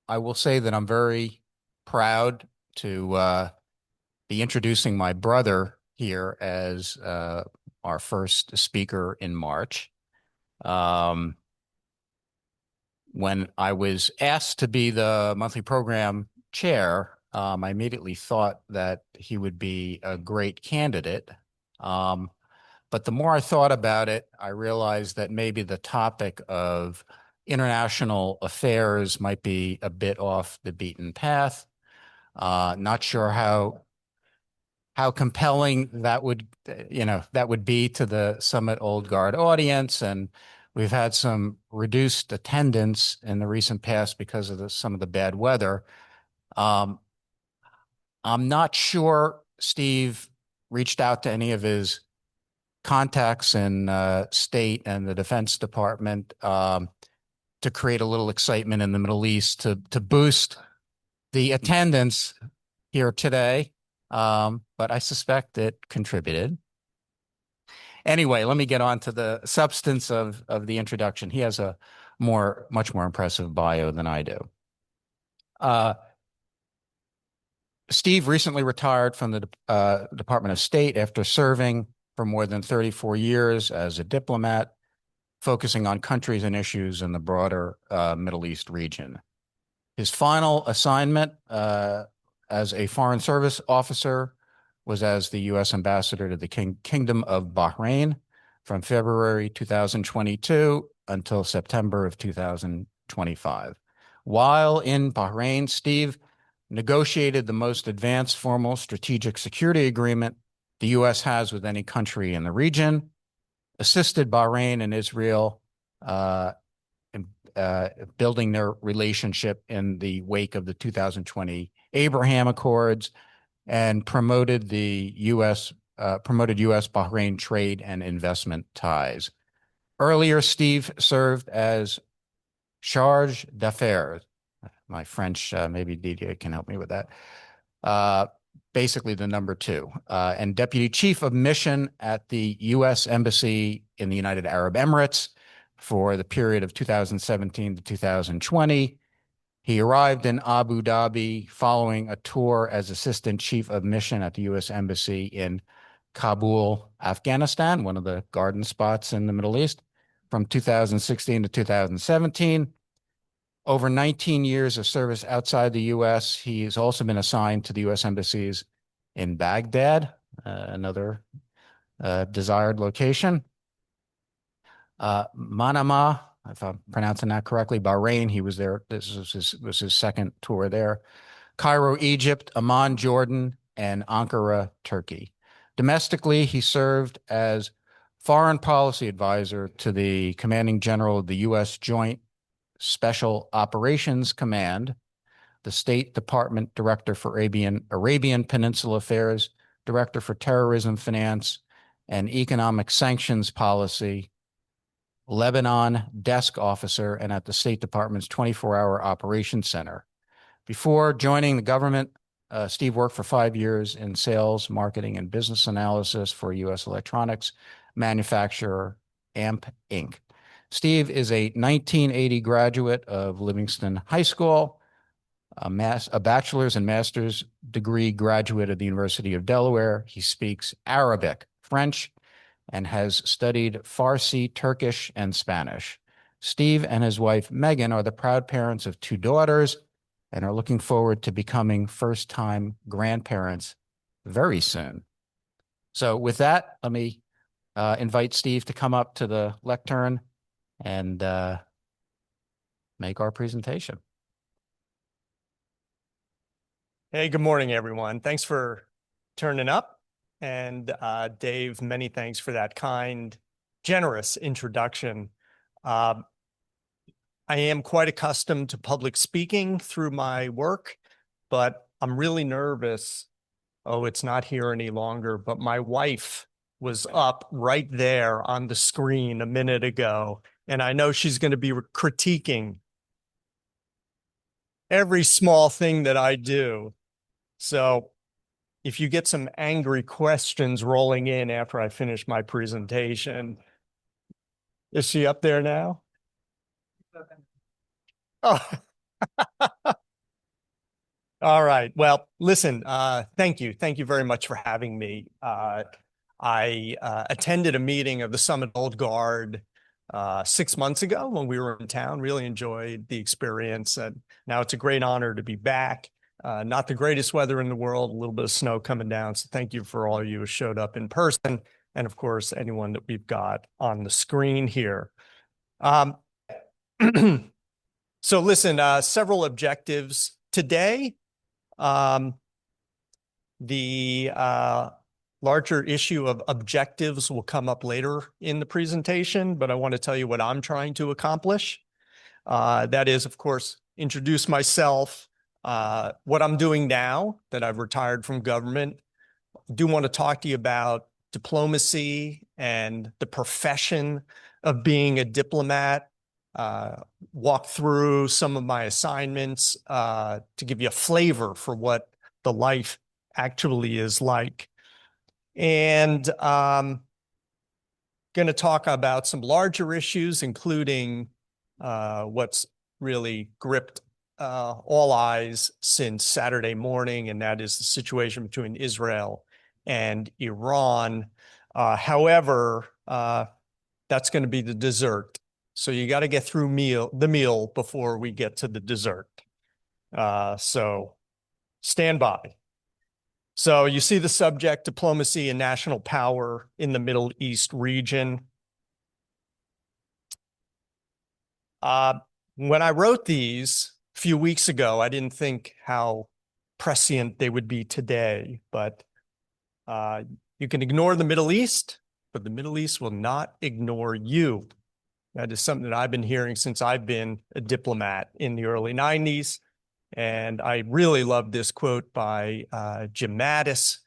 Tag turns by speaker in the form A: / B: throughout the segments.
A: I will say that I'm very proud to be introducing my brother here as our first speaker in March. Um, when I was asked to be the monthly program chair, I immediately thought that he would be a great candidate. Um, but the more I thought about it, I realized that maybe the topic of international affairs might be a bit off the beaten path. Not sure how compelling that would be to the Summit Old Guard audience, and we've had some reduced attendance in the recent past because of some of the bad weather. Um, I'm not sure Steve reached out to any of his contacts in state and the Defense Department to create a little excitement in the Middle East to boost the attendance here today. But I suspect it contributed. Anyway, let me get on to the substance of the introduction. He has a much more impressive bio than I do. Steve recently retired from the Department of State after serving for more than 34 years as a diplomat, focusing on countries and issues in the broader Middle East region. His final assignment as a Foreign Service officer was as the U.S. Ambassador to the Kingdom of Bahrain from February 2022 until September of 2025. While in Bahrain, Steve negotiated the most advanced formal strategic security agreement the U.S. has with any country in the region, assisted Bahrain and Israel in building their relationship in the wake of the 2020 Abraham Accords, and promoted U.S. Bahrain trade and investment ties. Earlier, Steve served as charge d'affaires. My French, maybe Didier can help me with that. Basically the number 2, and deputy chief of mission at the U.S. Embassy in the United Arab Emirates for the period of 2017 to 2020. He arrived in Abu Dhabi following a tour as assistant chief of mission at the U.S. Embassy in Kabul, Afghanistan, one of the garden spots in the Middle East, from 2016 to 2017. Over 19 years of service outside the U.S., he has also been assigned to the U.S. embassies in Baghdad, another desired location. Manama, if I'm pronouncing that correctly, Bahrain, he was there. This was his second tour there. Cairo, Egypt, Amman, Jordan, and Ankara, Turkey. Domestically, he served as foreign policy advisor to the commanding general of the U.S. Joint Special Operations Command, the State Department Director for Arabian Peninsula Affairs, Director for Terrorism Finance and Economic Sanctions Policy, Lebanon Desk Officer, and at the State Department's 24-hour Operations Center. Before joining the government, Steve worked for 5 years in sales, marketing, and business analysis for U.S. electronics manufacturer AMP Inc. Steve is a 1980 graduate of Livingston High School, a bachelor's and master's degree graduate of the University of Delaware. He speaks Arabic, French, and has studied Farsi, Turkish, and Spanish. Steve and his wife, Megan, are the proud parents of 2 daughters and are looking forward to becoming first-time grandparents very soon. So with that, let me invite Steve to come up to the lectern and make our presentation.
B: Hey, good morning, everyone. Thanks for turning up. And Dave, many thanks for that kind, generous introduction. I am quite accustomed to public speaking through my work, but I'm really nervous. Oh, it's not here any longer, but my wife was up right there on the screen a minute ago, and I know she's going to be critiquing every small thing that I do. So if you get some angry questions rolling in after I finish my presentation, is she up there now? Oh, All right. Well, listen, thank you. Thank you very much for having me. I attended a meeting of the Summit Old Guard 6 months ago when we were in town. Really enjoyed the experience. And now it's a great honor to be back. Not the greatest weather in the world, a little bit of snow coming down. So thank you for all you who showed up in person. And of course, anyone that we've got on the screen here. Um, so listen, several objectives today. Um, the larger issue of objectives will come up later in the presentation, but I want to tell you what I'm trying to accomplish. That is, of course, introduce myself, what I'm doing now that I've retired from government. I do want to talk to you about diplomacy and the profession of being a diplomat, walk through some of my assignments to give you a flavor for what the life actually is like. And going to talk about some larger issues, including what's really gripped all eyes since Saturday morning, and that is the situation between Israel and Iran. However, that's going to be the dessert. So you got to get through the meal before we get to the dessert. So stand by. So you see the subject, diplomacy and national power in the Middle East region. When I wrote these a few weeks ago, I didn't think how prescient they would be today, but you can ignore the Middle East, but the Middle East will not ignore you. That is something that I've been hearing since I've been a diplomat in the early 90s. And I really love this quote by Jim Mattis,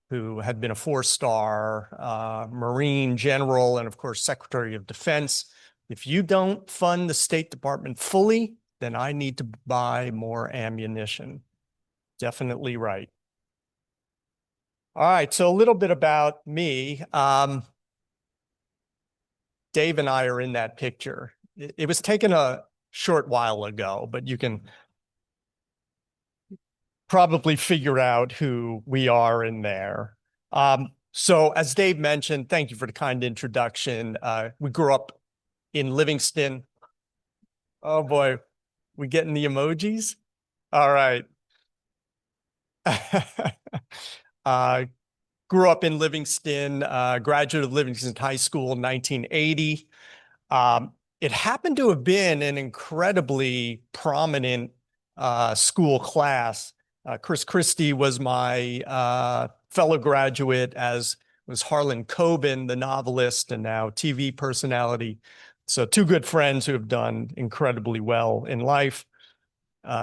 B: who had been a four-star Marine general and, of course, Secretary of Defense. If you don't fund the State Department fully, then I need to buy more ammunition. Definitely right. All right, so a little bit about me. Dave and I are in that picture. It was taken a short while ago, but you can probably figure out who we are in there. So as Dave mentioned, thank you for the kind introduction. We grew up in Livingston. Oh boy, we getting the emojis? All right. Grew up in Livingston, graduate of Livingston High School in 1980. It happened to have been an incredibly prominent school class. Chris Christie was my fellow graduate, as was Harlan Coben, the novelist and now TV personality. So two good friends who have done incredibly well in life.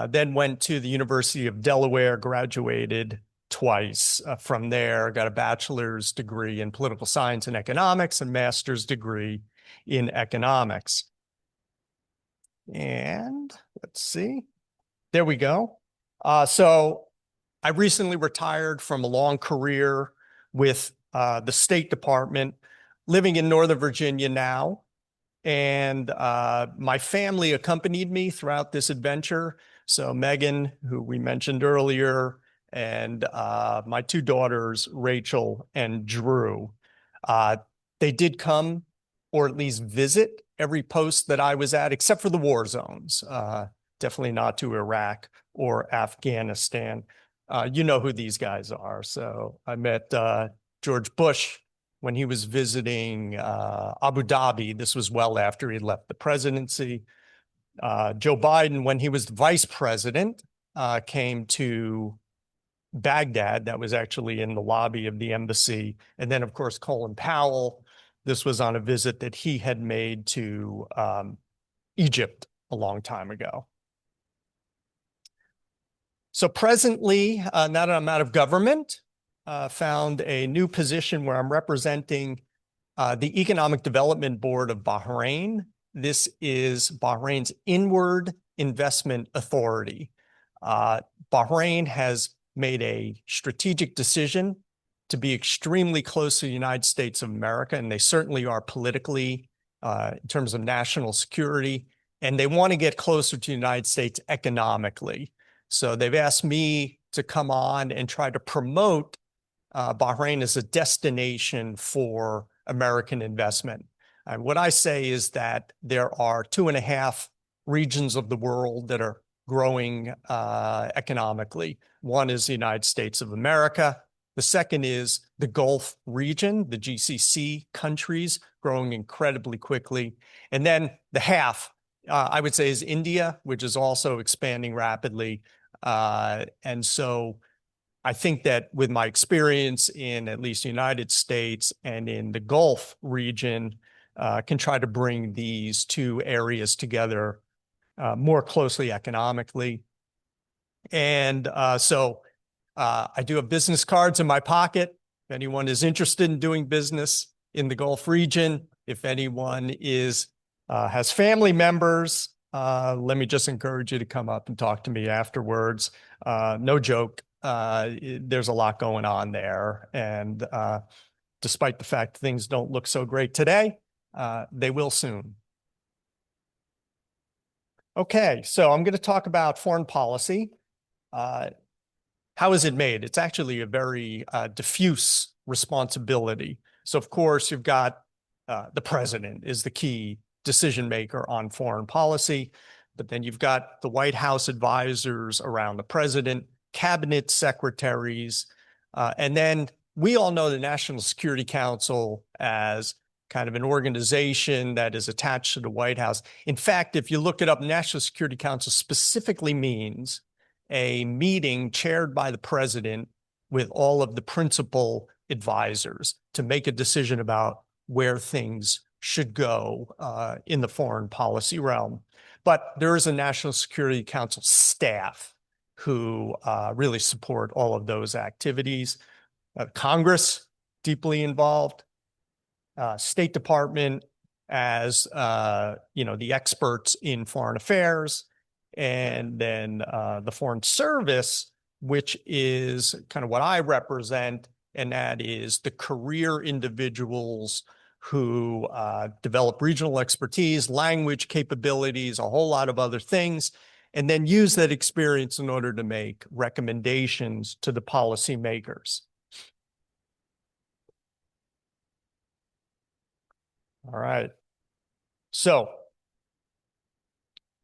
B: Then went to the University of Delaware, graduated twice. From there, got a bachelor's degree in political science and economics and master's degree in economics. And let's see, there we go. So I recently retired from a long career with the State Department, living in Northern Virginia now. And my family accompanied me throughout this adventure. So Megan, who we mentioned earlier, and my two daughters, Rachel and Drew. They did come, or at least visit, every post that I was at, except for the war zones. Definitely not to Iraq or Afghanistan. You know who these guys are. So I met George Bush when he was visiting Abu Dhabi. This was well after he left the presidency. Joe Biden, when he was vice president, came to Baghdad. That was actually in the lobby of the embassy. And then, of course, Colin Powell. This was on a visit that he had made to Egypt a long time ago. So presently, now that I'm out of government, found a new position where I'm representing the Economic Development Board of Bahrain. This is Bahrain's inward investment authority. Bahrain has made a strategic decision to be extremely close to the United States of America, and they certainly are politically in terms of national security, and they want to get closer to the United States economically. So they've asked me to come on and try to promote Bahrain as a destination for American investment. And what I say is that there are 2.5 regions of the world that are growing economically. One is the United States of America. The second is the Gulf region, the GCC countries, growing incredibly quickly. And then the half, I would say, is India, which is also expanding rapidly. And so I think that with my experience in at least the United States and in the Gulf region, can try to bring these two areas together more closely economically. And so I do have business cards in my pocket. If anyone is interested in doing business in the Gulf region, if anyone has family members, let me just encourage you to come up and talk to me afterwards. No joke. There's a lot going on there. And despite the fact things don't look so great today, they will soon. Okay, so I'm going to talk about foreign policy. How is it made? It's actually a very diffuse responsibility. So, of course, you've got the president is the key decision maker on foreign policy, but then you've got the White House advisors around the president, cabinet secretaries, and then we all know the National Security Council as kind of an organization that is attached to the White House. In fact, if you look it up, National Security Council specifically means a meeting chaired by the president with all of the principal advisors to make a decision about where things should go in the foreign policy realm. But there is a National Security Council staff who really support all of those activities. Congress, deeply involved. State Department as the experts in foreign affairs, and then the Foreign Service, which is kind of what I represent, and that is the career individuals who develop regional expertise, language capabilities, a whole lot of other things, and then use that experience in order to make recommendations to the policymakers. All right. So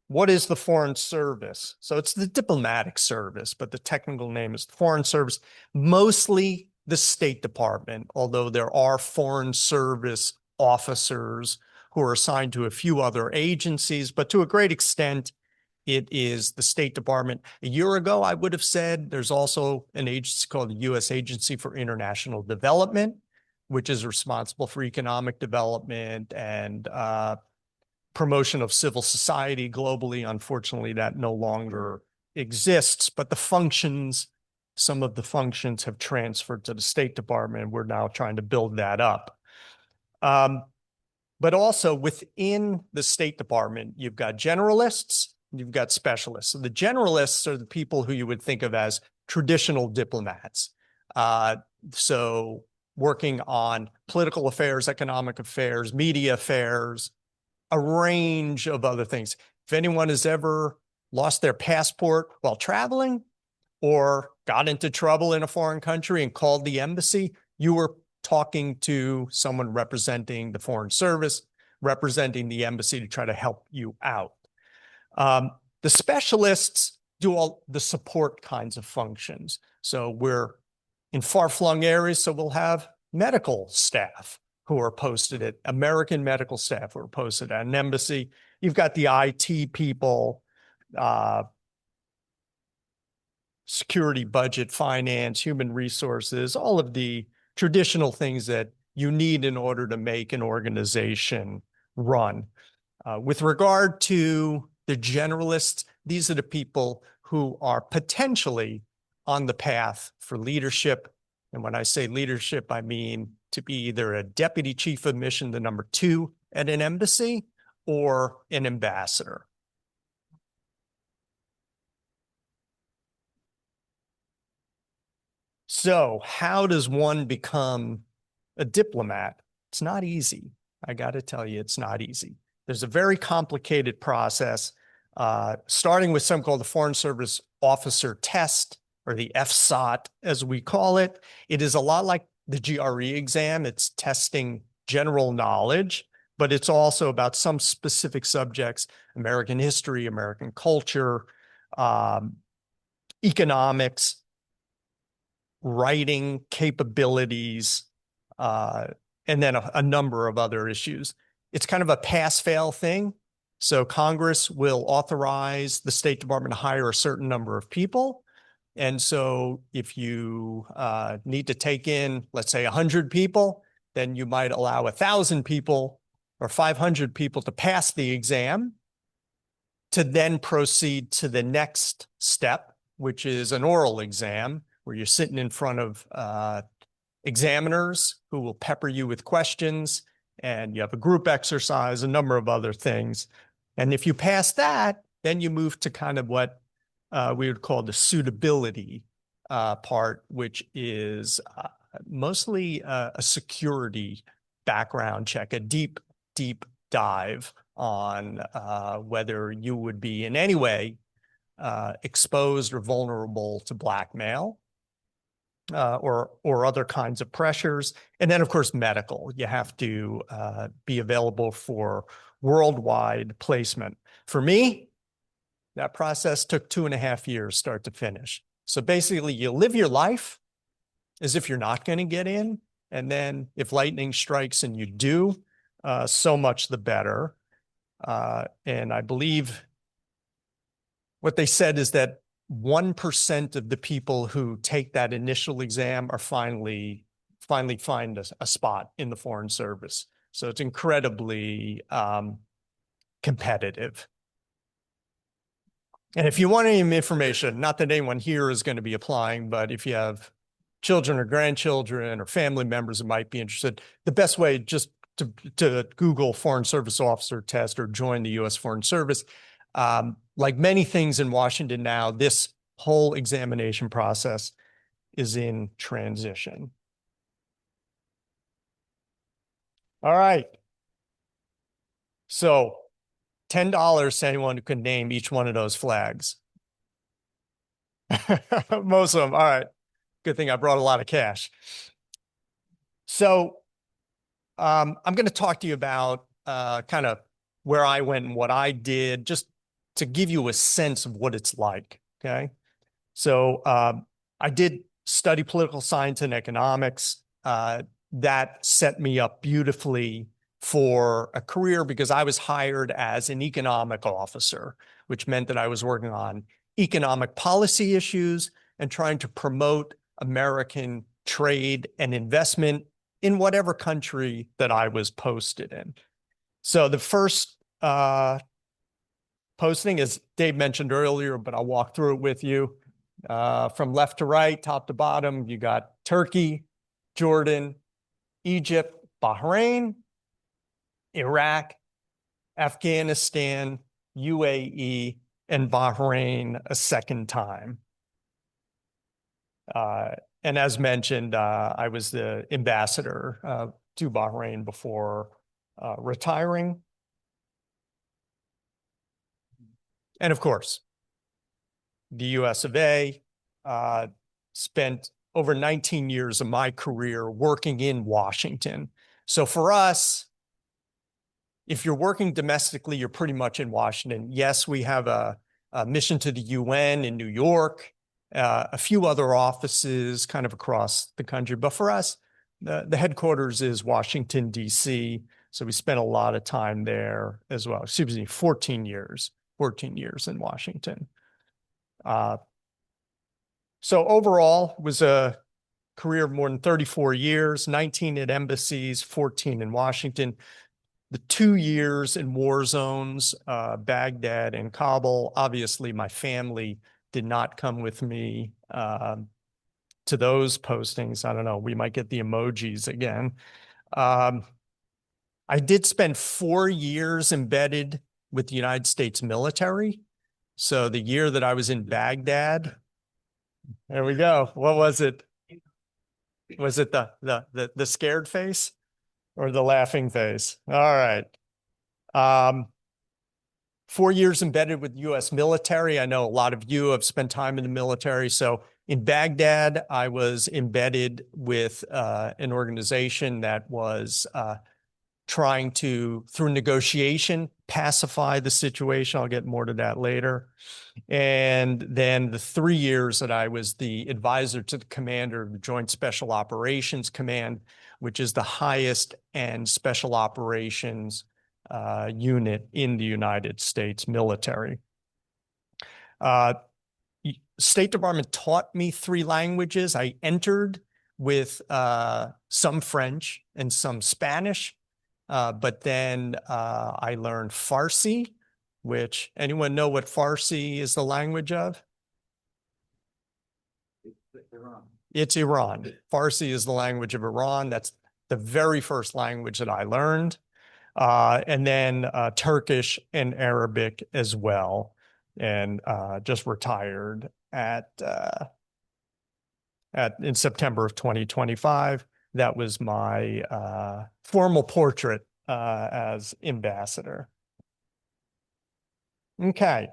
B: what is the Foreign Service? So it's the diplomatic service, but the technical name is the Foreign Service, mostly the State Department, although there are Foreign Service officers who are assigned to a few other agencies, but to a great extent, it is the State Department. A year ago, I would have said there's also an agency called the U.S. Agency for International Development, which is responsible for economic development and promotion of civil society globally. Unfortunately, that no longer exists, but some of the functions have transferred to the State Department, and we're now trying to build that up. But also within the State Department, you've got generalists, you've got specialists. So the generalists are the people who you would think of as traditional diplomats. So working on political affairs, economic affairs, media affairs, a range of other things. If anyone has ever lost their passport while traveling or got into trouble in a foreign country and called the embassy, you were talking to someone representing the Foreign Service, representing the embassy to try to help you out. The specialists do all the support kinds of functions. So we're in far-flung areas, so we'll have medical staff who are posted at American medical staff who are posted at an embassy. You've got the IT people, security, budget, finance, human resources, all of the traditional things that you need in order to make an organization run. With regard to the generalists, these are the people who are potentially on the path for leadership. And when I say leadership, I mean to be either a deputy chief of mission, the number 2 at an embassy, or an ambassador. So how does one become a diplomat? It's not easy. I got to tell you, it's not easy. There's a very complicated process. starting with something called the Foreign Service Officer Test, or the FSOT, as we call it. It is a lot like the GRE exam. It's testing general knowledge, but it's also about some specific subjects: American history, American culture, economics, writing capabilities, and then a number of other issues. It's kind of a pass-fail thing. So Congress will authorize the State Department to hire a certain number of people. And so if you need to take in, let's say, 100 people, then you might allow 1,000 people or 500 people to pass the exam, to then proceed to the next step, which is an oral exam, where you're sitting in front of examiners who will pepper you with questions, and you have a group exercise, a number of other things. And if you pass that, then you move to kind of what we would call the suitability part, which is mostly a security background check, a deep, deep dive on whether you would be in any way exposed or vulnerable to blackmail or other kinds of pressures. And then, of course, medical. You have to be available for worldwide placement. For me, that process took 2.5 years, start to finish. So basically, you live your life as if you're not going to get in. And then if lightning strikes and you do, so much the better. And I believe what they said is that 1% of the people who take that initial exam are finally find a spot in the Foreign Service. So it's incredibly competitive. And if you want any information, not that anyone here is going to be applying, but if you have children or grandchildren or family members that might be interested, the best way just to Google Foreign Service Officer Test or join the U.S. Foreign Service. Like many things in Washington now, this whole examination process is in transition. All right. So $10 to anyone who can name each one of those flags. Most of them. All right. Good thing I brought a lot of cash. So I'm going to talk to you about kind of where I went and what I did, just to give you a sense of what it's like. Okay. So I did study political science and economics. That set me up beautifully for a career because I was hired as an economic officer, which meant that I was working on economic policy issues and trying to promote American trade and investment in whatever country that I was posted in. So the first posting, as Dave mentioned earlier, but I'll walk through it with you. From left to right, top to bottom, you got Turkey, Jordan, Egypt, Bahrain, Iraq, Afghanistan, UAE, and Bahrain a second time. And as mentioned, I was the ambassador to Bahrain before retiring. And of course, the US of A, spent over 19 years of my career working in Washington. So for us, if you're working domestically, you're pretty much in Washington. Yes, we have a mission to the UN in New York, a few other offices kind of across the country. But for us, the headquarters is Washington, D.C. So we spent a lot of time there as well. Excuse me, 14 years in Washington. So overall, was a career of more than 34 years, 19 at embassies, 14 in Washington. The 2 years in war zones, Baghdad and Kabul. Obviously, my family did not come with me to those postings. I don't know, we might get the emojis again. I did spend 4 years embedded with the United States military. So the year that I was in Baghdad, there we go. What was it? Was it the scared face or the laughing face? All right. 4 years embedded with U.S. military. I know a lot of you have spent time in the military. So in Baghdad, I was embedded with an organization that was trying to, through negotiation, pacify the situation. I'll get more to that later. And then the 3 years that I was the advisor to the commander of the Joint Special Operations Command, which is the highest end special operations unit in the United States military. State Department taught me 3 languages. I entered with some French and some Spanish, but then I learned Farsi, which, anyone know what Farsi is the language of?
A: Iran.
B: It's Iran. Farsi is the language of Iran. That's the very first language that I learned. And then Turkish and Arabic as well. And just retired in September of 2025. That was my formal portrait as ambassador. Okay.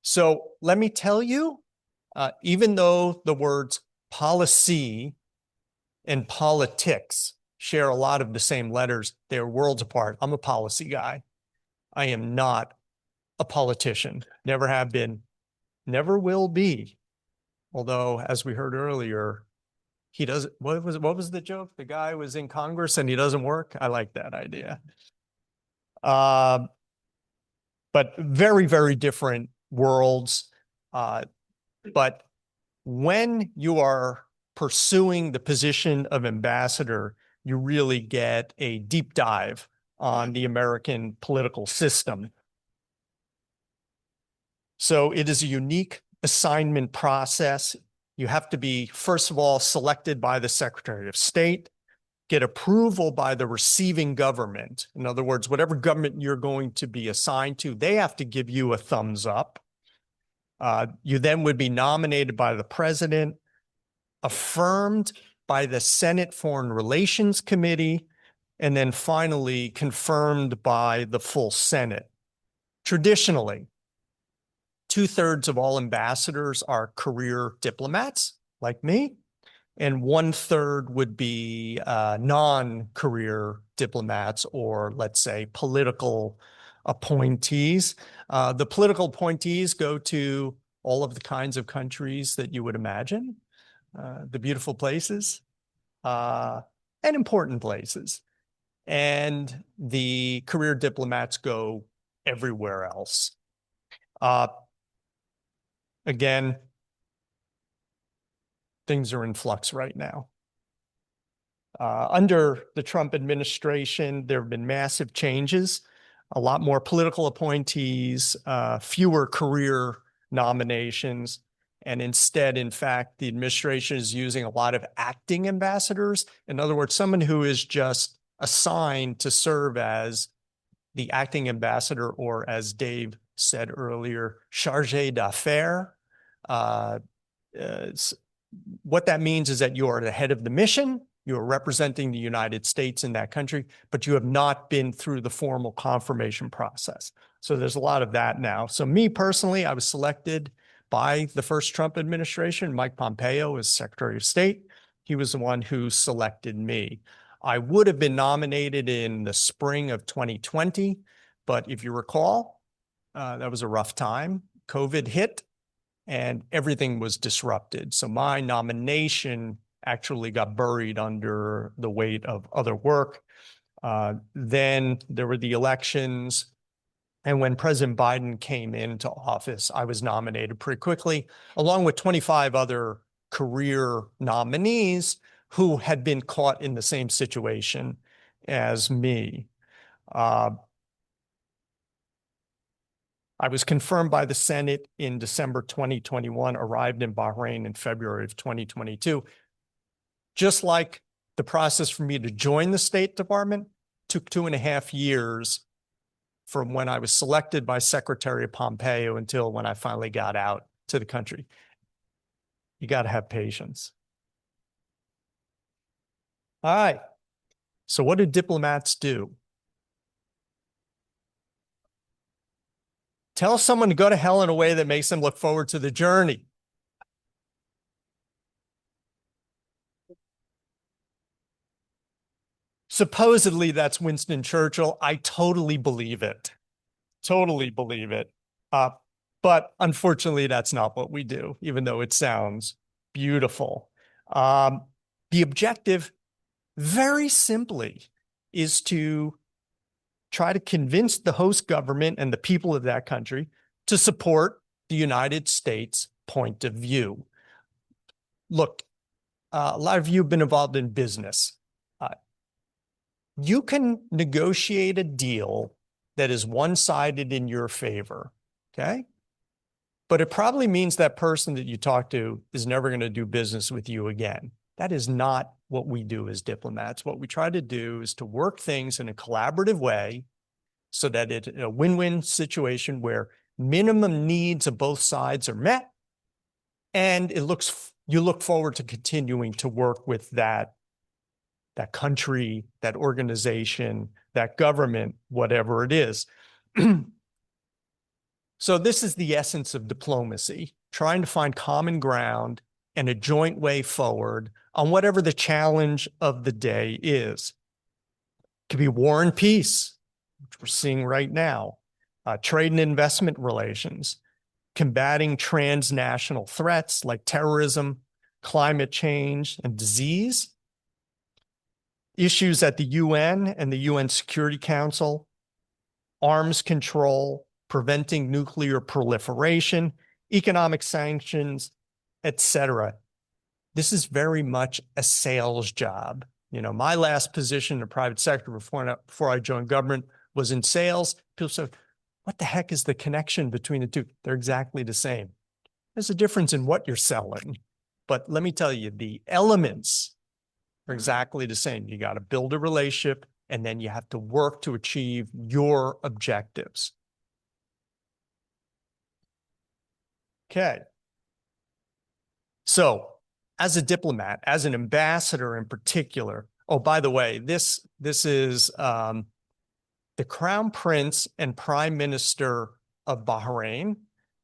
B: So let me tell you, even though the words policy and politics share a lot of the same letters, they're worlds apart. I'm a policy guy. I am not a politician. Never have been, never will be. Although, as we heard earlier, he doesn't, what was the joke? The guy was in Congress and he doesn't work. I like that idea. But very, very different worlds. But when you are pursuing the position of ambassador, you really get a deep dive on the American political system. So it is a unique assignment process. You have to be, first of all, selected by the Secretary of State, get approval by the receiving government. In other words, whatever government you're going to be assigned to, they have to give you a thumbs up. You then would be nominated by the president, affirmed by the Senate Foreign Relations Committee, and then finally confirmed by the full Senate. Traditionally, 2/3 of all ambassadors are career diplomats like me, and 1/3 would be non-career diplomats, or let's say political appointees. The political appointees go to all of the kinds of countries that you would imagine, the beautiful places and important places. And the career diplomats go everywhere else. Again, things are in flux right now. Under the Trump administration, there have been massive changes, a lot more political appointees, fewer career nominations, and instead, in fact, the administration is using a lot of acting ambassadors. In other words, someone who is just assigned to serve as the acting ambassador, or as Dave said earlier, chargé d'affaires. What that means is that you are the head of the mission, you are representing the United States in that country, but you have not been through the formal confirmation process. So there's a lot of that now. So me personally, I was selected by the first Trump administration. Mike Pompeo as Secretary of State. He was the one who selected me. I would have been nominated in the spring of 2020, but if you recall, that was a rough time. COVID hit and everything was disrupted. So my nomination actually got buried under the weight of other work. Then there were the elections. And when President Biden came into office, I was nominated pretty quickly, along with 25 other career nominees who had been caught in the same situation as me. I was confirmed by the Senate in December 2021, arrived in Bahrain in February of 2022. Just like the process for me to join the State Department took 2.5 years from when I was selected by Secretary Pompeo until when I finally got out to the country. You got to have patience. All right. So what do diplomats do? Tell someone to go to hell in a way that makes them look forward to the journey. Supposedly that's Winston Churchill. I totally believe it. Totally believe it. Uh, but unfortunately, that's not what we do, even though it sounds beautiful. The objective, very simply, is to try to convince the host government and the people of that country to support the United States point of view. Look, a lot of you have been involved in business. You can negotiate a deal that is one-sided in your favor, okay? But it probably means that person that you talk to is never going to do business with you again. That is not what we do as diplomats. What we try to do is to work things in a collaborative way so that it's a win-win situation where minimum needs of both sides are met, and you look forward to continuing to work with that country, that organization, that government, whatever it is. So this is the essence of diplomacy, trying to find common ground and a joint way forward on whatever the challenge of the day is. It could be war and peace, which we're seeing right now, trade and investment relations, combating transnational threats like terrorism, climate change, and disease, issues at the UN and the UN Security Council, arms control, preventing nuclear proliferation, economic sanctions, etc. This is very much a sales job. You know, my last position in the private sector before I joined government was in sales. People said, what the heck is the connection between the two? They're exactly the same. There's a difference in what you're selling. But let me tell you, the elements are exactly the same. You got to build a relationship, and then you have to work to achieve your objectives. Okay. So as a diplomat, as an ambassador in particular, oh, by the way, this is the Crown Prince and Prime Minister of Bahrain,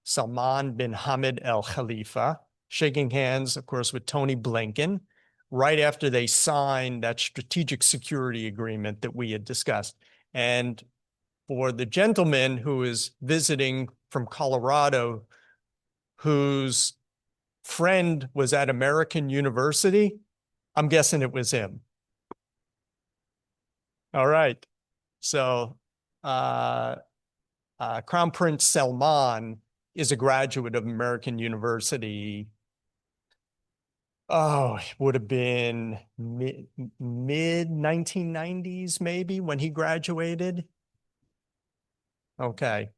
B: Salman bin Hamad Al Khalifa, shaking hands, of course, with Tony Blinken, right after they signed that strategic security agreement that we had discussed. And for the gentleman who is visiting from Colorado, whose friend was at American University, I'm guessing it was him. All right. So Crown Prince Salman is a graduate of American University. Oh, it would have been mid 1990s, maybe, when he graduated. Okay.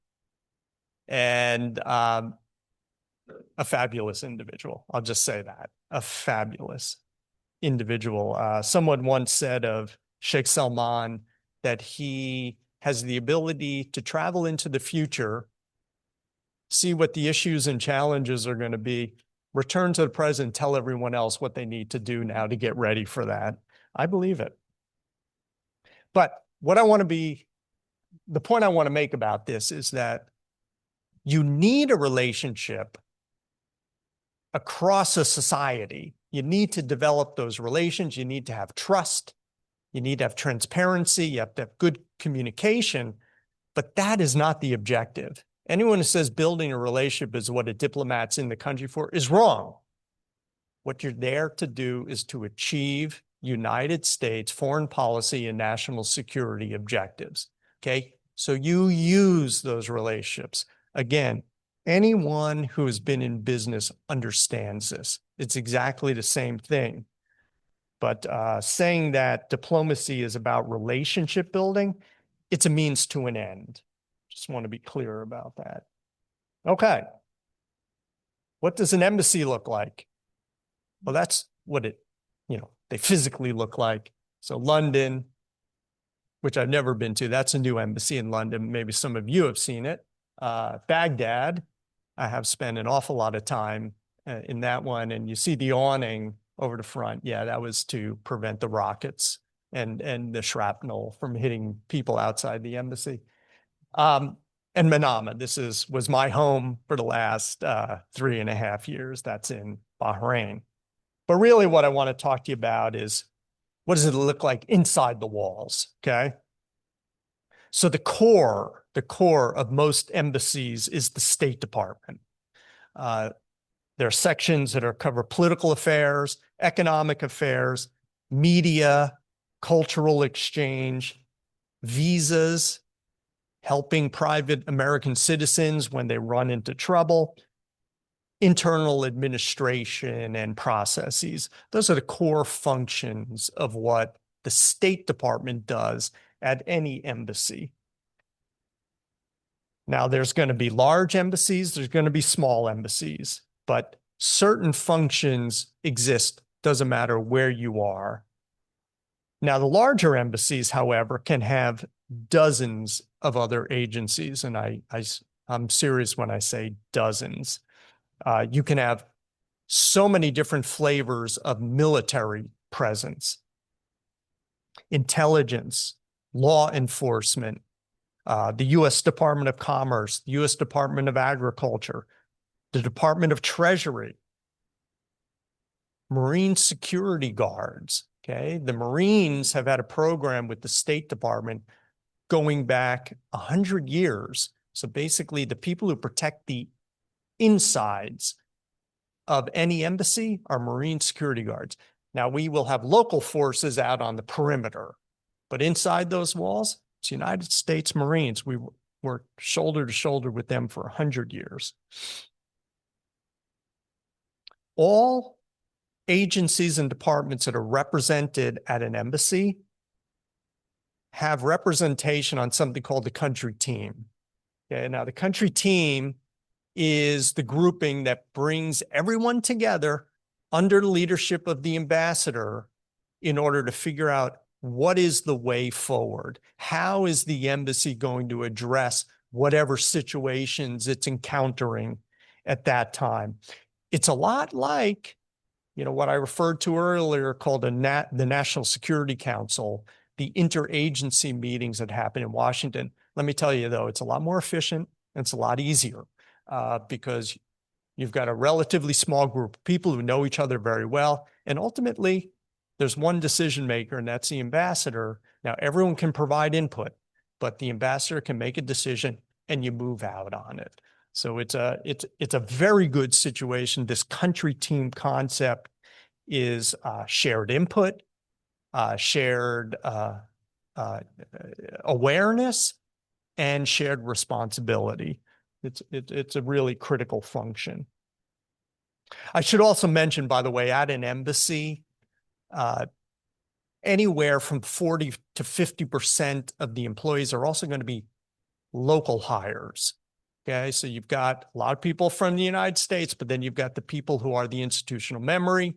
B: And a fabulous individual. I'll just say that. A fabulous individual. Someone once said of Sheikh Salman that he has the ability to travel into the future, see what the issues and challenges are going to be, return to the present, tell everyone else what they need to do now to get ready for that. I believe it. But the point I want to make about this is that you need a relationship across a society. You need to develop those relations. You need to have trust. You need to have transparency. You have to have good communication. But that is not the objective. Anyone who says building a relationship is what a diplomat's in the country for is wrong. What you're there to do is to achieve United States foreign policy and national security objectives. Okay? So you use those relationships. Again, anyone who has been in business understands this. It's exactly the same thing. But saying that diplomacy is about relationship building, it's a means to an end. Just want to be clear about that. Okay. What does an embassy look like? Well, that's what they physically look like. So London, which I've never been to, that's a new embassy in London. Maybe some of you have seen it. Baghdad, I have spent an awful lot of time in that one. And you see the awning over the front. Yeah, that was to prevent the rockets and the shrapnel from hitting people outside the embassy. and Manama. Was my home for the last 3.5 years. That's in Bahrain. But really what I want to talk to you about is, what does it look like inside the walls, okay? So the core of most embassies is the State Department. There are sections that cover political affairs, economic affairs, media, cultural exchange, visas, helping private American citizens when they run into trouble, internal administration and processes. Those are the core functions of what the State Department does at any embassy. Now, there's going to be large embassies, there's going to be small embassies, but certain functions exist, doesn't matter where you are. Now, the larger embassies, however, can have dozens of other agencies, and I'm serious when I say dozens. You can have so many different flavors of military presence, intelligence, law enforcement, the U.S. Department of Commerce, the U.S. Department of Agriculture, the Department of Treasury, Marine security guards, okay? The Marines have had a program with the State Department going back 100 years. So basically, the people who protect the insides of any embassy are Marine security guards. Now, we will have local forces out on the perimeter, but inside those walls, it's United States Marines. We were shoulder to shoulder with them for 100 years. All agencies and departments that are represented at an embassy have representation on something called the country team. Okay, now the country team is the grouping that brings everyone together under the leadership of the ambassador in order to figure out what is the way forward. How is the embassy going to address whatever situations it's encountering at that time? It's a lot like, what I referred to earlier called the National Security Council, the interagency meetings that happen in Washington. Let me tell you, though, it's a lot more efficient and it's a lot easier because you've got a relatively small group of people who know each other very well. And ultimately, there's one decision maker, and that's the ambassador. Now, everyone can provide input, but the ambassador can make a decision and you move out on it. So it's a very good situation. This country team concept is shared input, shared awareness, and shared responsibility. It's a really critical function. I should also mention, by the way, at an embassy, anywhere from 40 to 50% of the employees are also going to be local hires. Okay, so you've got a lot of people from the United States, but then you've got the people who are the institutional memory,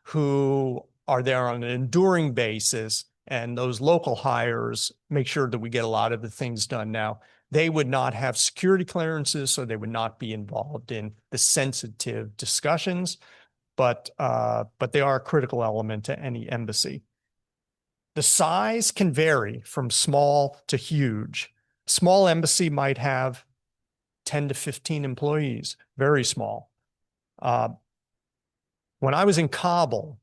B: who are there on an enduring basis, and those local hires make sure that we get a lot of the things done. Now, they would not have security clearances, so they would not be involved in the sensitive discussions, but they are a critical element to any embassy. The size can vary from small to huge. Small embassy might have 10 to 15 employees, very small. When I was in Kabul,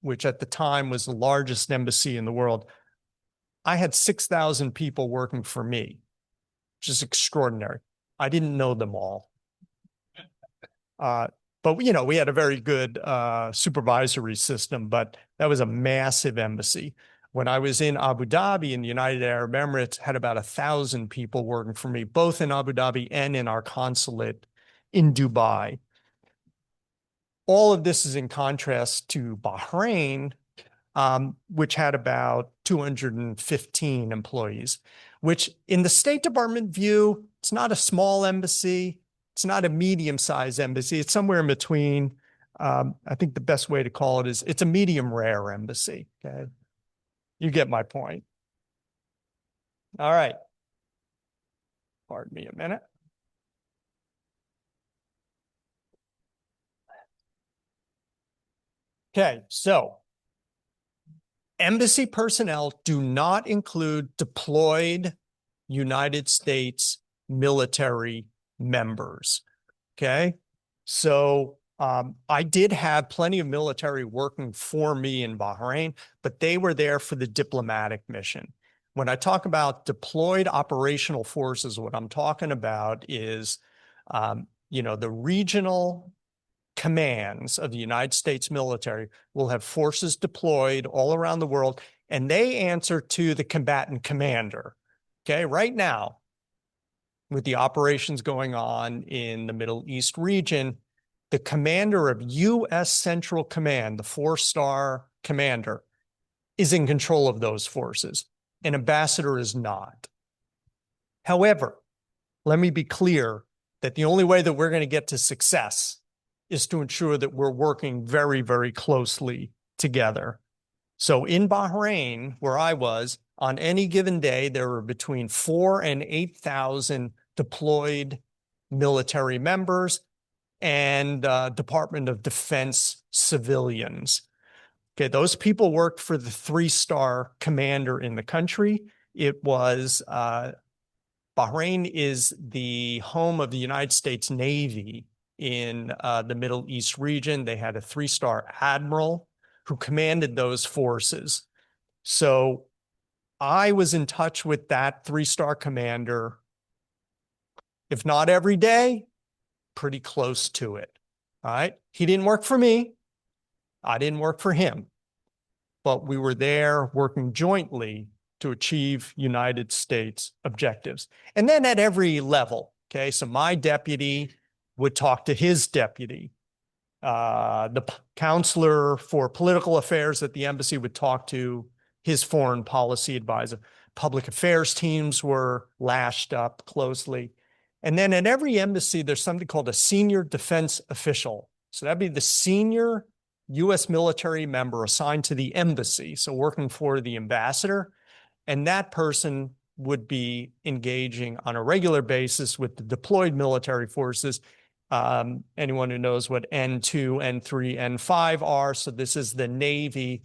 B: which at the time was the largest embassy in the world, I had 6,000 people working for me, which is extraordinary. I didn't know them all. But we had a very good supervisory system, but that was a massive embassy. When I was in Abu Dhabi in the United Arab Emirates, had about 1,000 people working for me, both in Abu Dhabi and in our consulate in Dubai. All of this is in contrast to Bahrain, which had about 215 employees, which in the State Department view, it's not a small embassy. It's not a medium-sized embassy. It's somewhere in between. I think the best way to call it is it's a medium rare embassy. Okay, you get my point. All right. Pardon me a minute. Okay, so embassy personnel do not include deployed United States military members. Okay. So I did have plenty of military working for me in Bahrain, but they were there for the diplomatic mission. When I talk about deployed operational forces, what I'm talking about is, the regional commands of the United States military will have forces deployed all around the world, and they answer to the combatant commander. Okay, right now, with the operations going on in the Middle East region, the commander of U.S. Central Command, the four-star commander, is in control of those forces. An ambassador is not. However, let me be clear that the only way that we're going to get to success is to ensure that we're working very, very closely together. So in Bahrain, where I was, on any given day, there were between 4,000 and 8,000 deployed military members and Department of Defense civilians. Okay, those people worked for the three-star commander in the country. It was Bahrain is the home of the United States Navy in the Middle East region. They had a three-star admiral who commanded those forces. So I was in touch with that three-star commander, if not every day, pretty close to it. All right. He didn't work for me. I didn't work for him. But we were there working jointly to achieve United States objectives. And then at every level, okay, so my deputy would talk to his deputy. The counselor for political affairs at the embassy would talk to his foreign policy advisor. Public affairs teams were lashed up closely. And then at every embassy, there's something called a senior defense official. So that'd be the senior U.S. military member assigned to the embassy, so working for the ambassador. And that person would be engaging on a regular basis with the deployed military forces. Anyone who knows what N2, N3, N5 are, so this is the Navy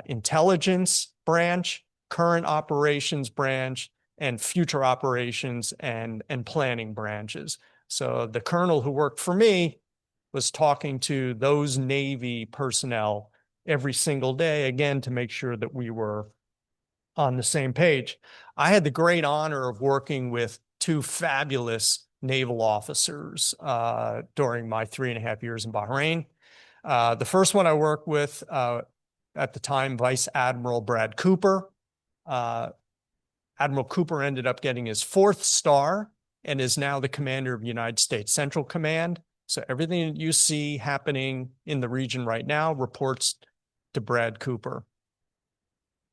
B: intelligence branch, current operations branch, and future operations and planning branches. So the colonel who worked for me was talking to those Navy personnel every single day, again, to make sure that we were on the same page. I had the great honor of working with two fabulous naval officers during my 3.5 years in Bahrain. The first one I worked with at the time, Vice Admiral Brad Cooper. Admiral Cooper ended up getting his 4th star and is now the commander of United States Central Command. So everything that you see happening in the region right now reports to Brad Cooper.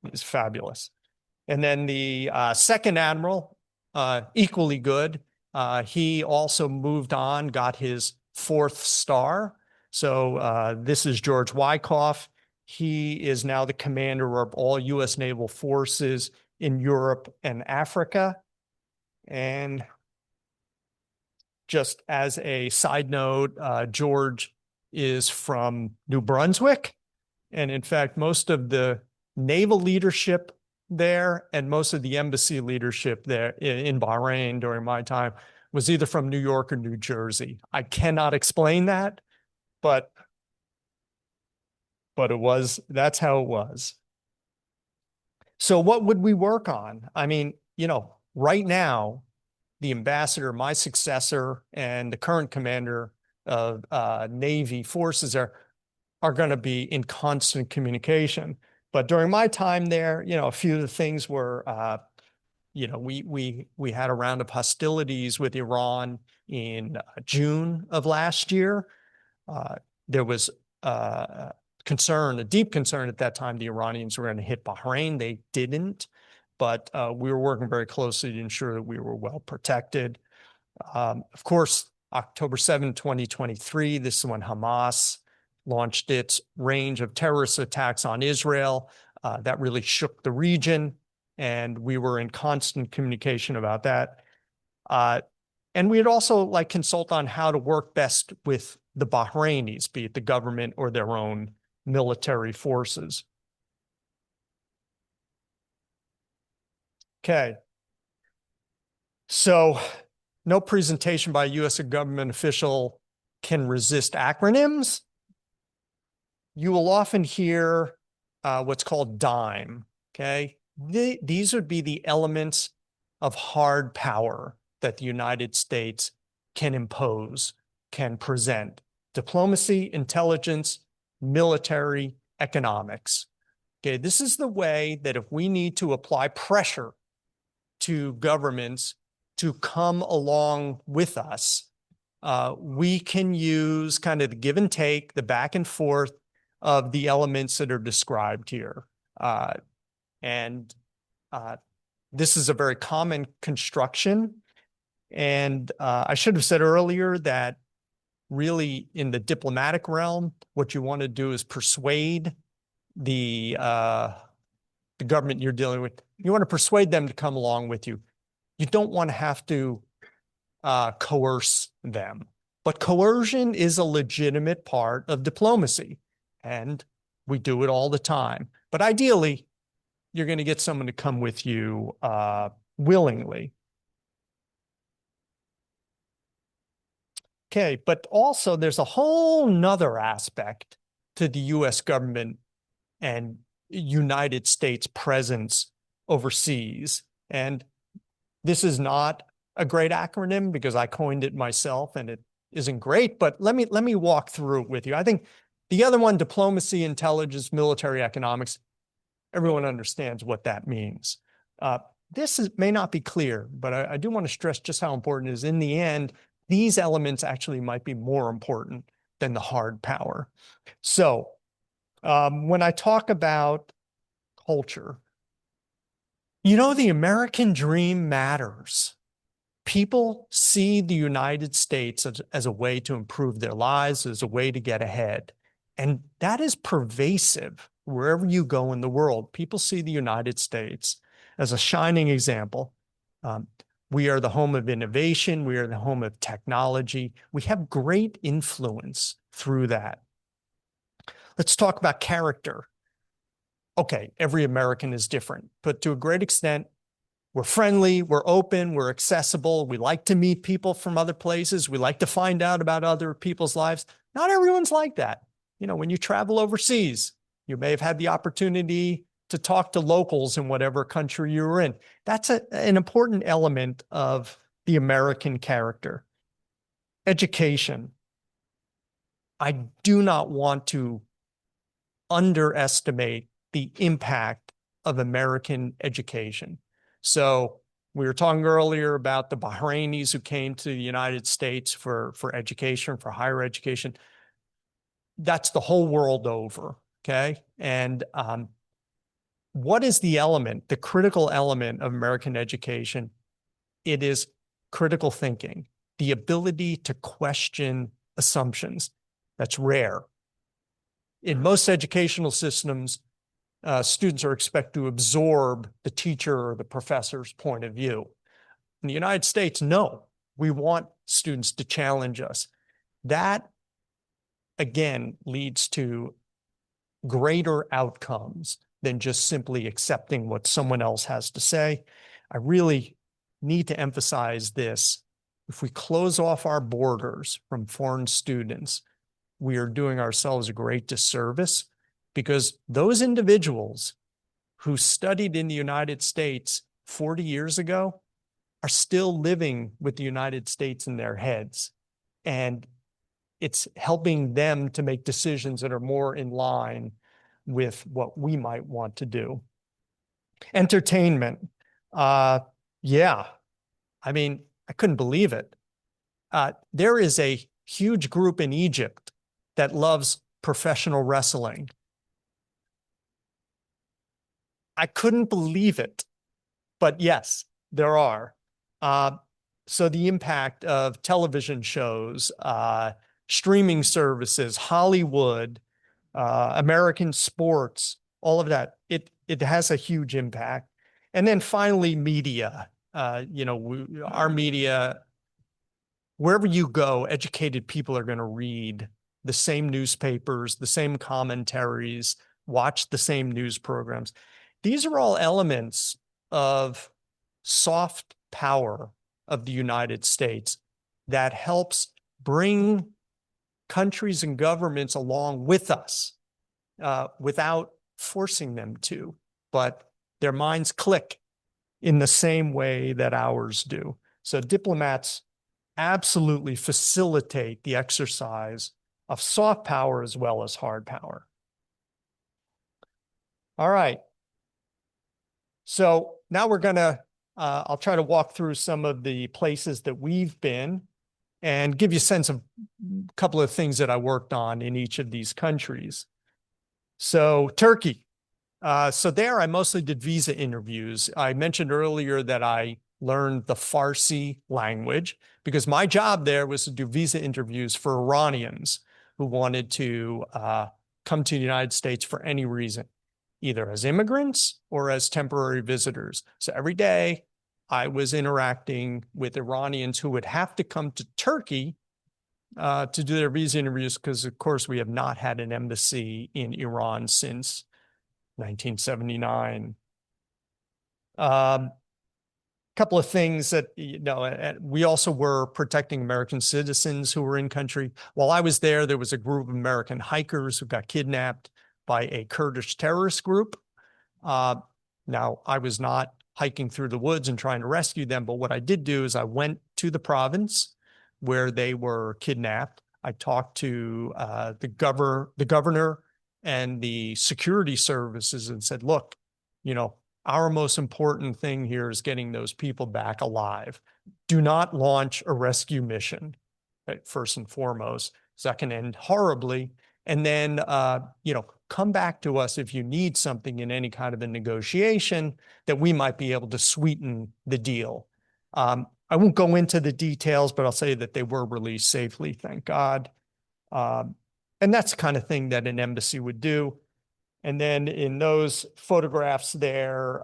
B: He's fabulous. And then the second admiral, equally good. He also moved on, got his 4th star. So this is George Wyckoff. He is now the commander of all U.S. naval forces in Europe and Africa. And just as a side note, George is from New Brunswick. And in fact, most of the naval leadership there and most of the embassy leadership there in Bahrain during my time was either from New York or New Jersey. I cannot explain that, but that's how it was. So what would we work on? I mean, right now, the ambassador, my successor, and the current commander of Navy forces are going to be in constant communication. But during my time there, a few of the things were, we had a round of hostilities with Iran in June of last year. There was a deep concern at that time the Iranians were going to hit Bahrain. They didn't, but we were working very closely to ensure that we were well protected. Of course, October 7, 2023, this is when Hamas launched its range of terrorist attacks on Israel. That really shook the region, and we were in constant communication about that. And we'd also consult on how to work best with the Bahrainis, be it the government or their own military forces. Okay. So no presentation by a U.S. government official can resist acronyms. You will often hear what's called DIME, okay? These would be the elements of hard power that the United States can impose, can present. Diplomacy, intelligence, military, economics. Okay, this is the way that if we need to apply pressure to governments to come along with us, we can use kind of the give and take, the back and forth of the elements that are described here. And this is a very common construction. And I should have said earlier that really in the diplomatic realm, what you want to do is persuade the government you're dealing with. You want to persuade them to come along with you. You don't want to have to coerce them. But coercion is a legitimate part of diplomacy, and we do it all the time. But ideally, you're going to get someone to come with you willingly. Okay, but also there's a whole nother aspect to the US government and United States presence overseas. And this is not a great acronym because I coined it myself and it isn't great, but let me walk through it with you. I think the other one, diplomacy, intelligence, military economics, everyone understands what that means. May not be clear, but I do want to stress just how important it is. In the end, these elements actually might be more important than the hard power. So when I talk about culture, the American dream matters. People see the United States as a way to improve their lives, as a way to get ahead. And that is pervasive wherever you go in the world. People see the United States as a shining example. We are the home of innovation. We are the home of technology. We have great influence through that. Let's talk about character. Okay, every American is different, but to a great extent, we're friendly, we're open, we're accessible. We like to meet people from other places. We like to find out about other people's lives. Not everyone's like that. When you travel overseas, you may have had the opportunity to talk to locals in whatever country you're in. That's an important element of the American character. Education. I do not want to underestimate the impact of American education. So we were talking earlier about the Bahrainis who came to the United States for education, for higher education. That's the whole world over, okay? And what is the element, the critical element of American education? It is critical thinking, the ability to question assumptions. That's rare. In most educational systems, students are expected to absorb the teacher or the professor's point of view. In the United States, no, we want students to challenge us. That, again, leads to greater outcomes than just simply accepting what someone else has to say. I really need to emphasize this. If we close off our borders from foreign students, we are doing ourselves a great disservice, because those individuals who studied in the United States 40 years ago are still living with the United States in their heads. And it's helping them to make decisions that are more in line with what we might want to do. Entertainment. Yeah, I mean, I couldn't believe it. There is a huge group in Egypt that loves professional wrestling. I couldn't believe it, but yes, there are. So the impact of television shows, streaming services, Hollywood, American sports, all of that, it has a huge impact. And then finally, media. Our media, wherever you go, educated people are going to read the same newspapers, the same commentaries, watch the same news programs. These are all elements of soft power of the United States that helps bring countries and governments along with us without forcing them to, but their minds click in the same way that ours do. So diplomats absolutely facilitate the exercise of soft power as well as hard power. All right. So now we're going to, I'll try to walk through some of the places that we've been and give you a sense of a couple of things that I worked on in each of these countries. So Turkey. So there I mostly did visa interviews. I mentioned earlier that I learned the Farsi language because my job there was to do visa interviews for Iranians who wanted to come to the United States for any reason, either as immigrants or as temporary visitors. So every day I was interacting with Iranians who would have to come to Turkey to do their visa interviews because, of course, we have not had an embassy in Iran since 1979. Couple of things that, we also were protecting American citizens who were in country. While I was there was a group of American hikers who got kidnapped by a Kurdish terrorist group. Now, I was not hiking through the woods and trying to rescue them, but what I did do is I went to the province where they were kidnapped. I talked to the governor and the security services and said, look, our most important thing here is getting those people back alive. Do not launch a rescue mission, right, first and foremost. So that can end horribly. And then, come back to us if you need something in any kind of a negotiation that we might be able to sweeten the deal. I won't go into the details, but I'll say that they were released safely, thank God. And that's the kind of thing that an embassy would do. And then in those photographs there,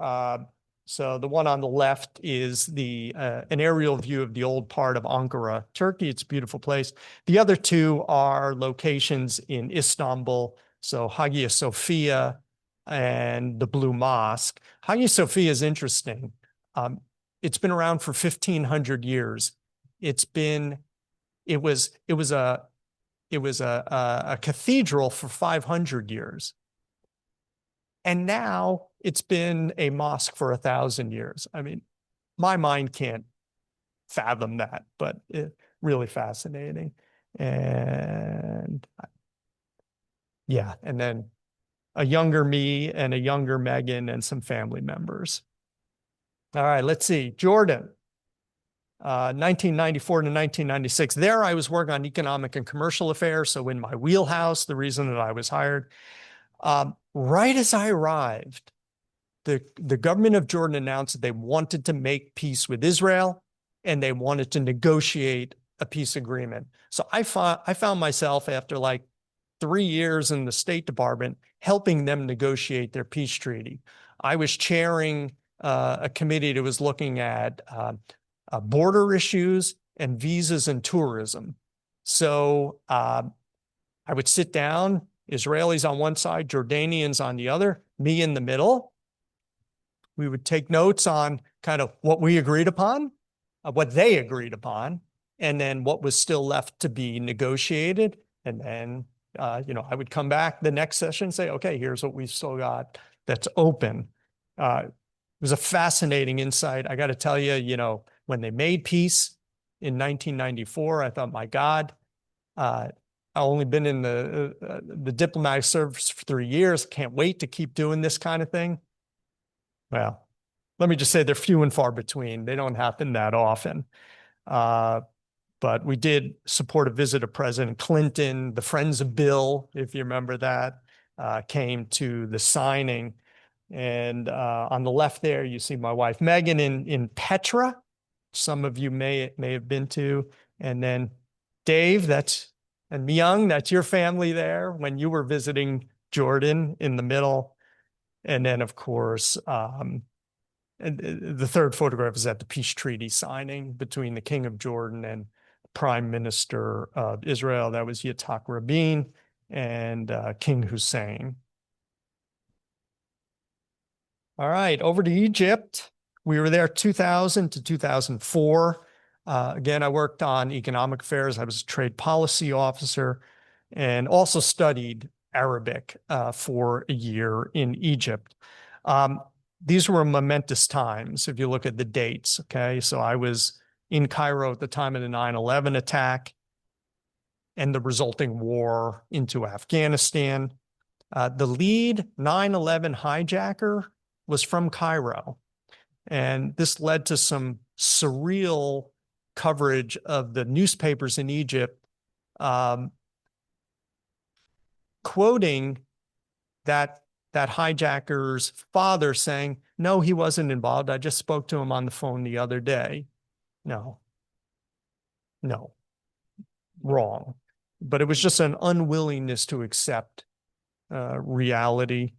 B: so the one on the left is an aerial view of the old part of Ankara, Turkey. It's a beautiful place. The other two are locations in Istanbul, so Hagia Sophia and the Blue Mosque. Hagia Sophia is interesting. It's been around for 1,500 years. It was a cathedral for 500 years. And now it's been a mosque for 1,000 years. I mean, my mind can't fathom that, but really fascinating. And yeah, and then a younger me and a younger Megan and some family members. All right, let's see. Jordan, 1994 to 1996. There I was working on economic and commercial affairs, so in my wheelhouse, the reason that I was hired. Right as I arrived, the government of Jordan announced that they wanted to make peace with Israel and they wanted to negotiate a peace agreement. So I found myself after like 3 years in the State Department helping them negotiate their peace treaty. I was chairing a committee that was looking at border issues and visas and tourism. So I would sit down, Israelis on one side, Jordanians on the other, me in the middle. We would take notes on kind of what we agreed upon, what they agreed upon, and then what was still left to be negotiated. And then, I would come back the next session and say, okay, here's what we've still got that's open. It was a fascinating insight. I got to tell you, when they made peace in 1994, I thought, my God, I've only been in the diplomatic service for 3 years. Can't wait to keep doing this kind of thing. Well, let me just say they're few and far between. They don't happen that often. But we did support a visit of President Clinton. The Friends of Bill, if you remember that, came to the signing. And on the left there, you see my wife, Megan, in Petra. Some of you may have been to. And then Dave, and Myung, that's your family there when you were visiting Jordan in the middle. And then, of course, and the third photograph is at the peace treaty signing between the King of Jordan and Prime Minister of Israel. That was Yitzhak Rabin and King Hussein. All right, over to Egypt. We were there 2000 to 2004. Again, I worked on economic affairs. I was a trade policy officer and also studied Arabic for a year in Egypt. These were momentous times if you look at the dates, okay? So I was in Cairo at the time of the 9/11 attack and the resulting war into Afghanistan. The lead 9/11 hijacker was from Cairo. And this led to some surreal coverage of the newspapers in Egypt, quoting that hijacker's father saying, no, he wasn't involved. I just spoke to him on the phone the other day. No, wrong. But it was just an unwillingness to accept reality.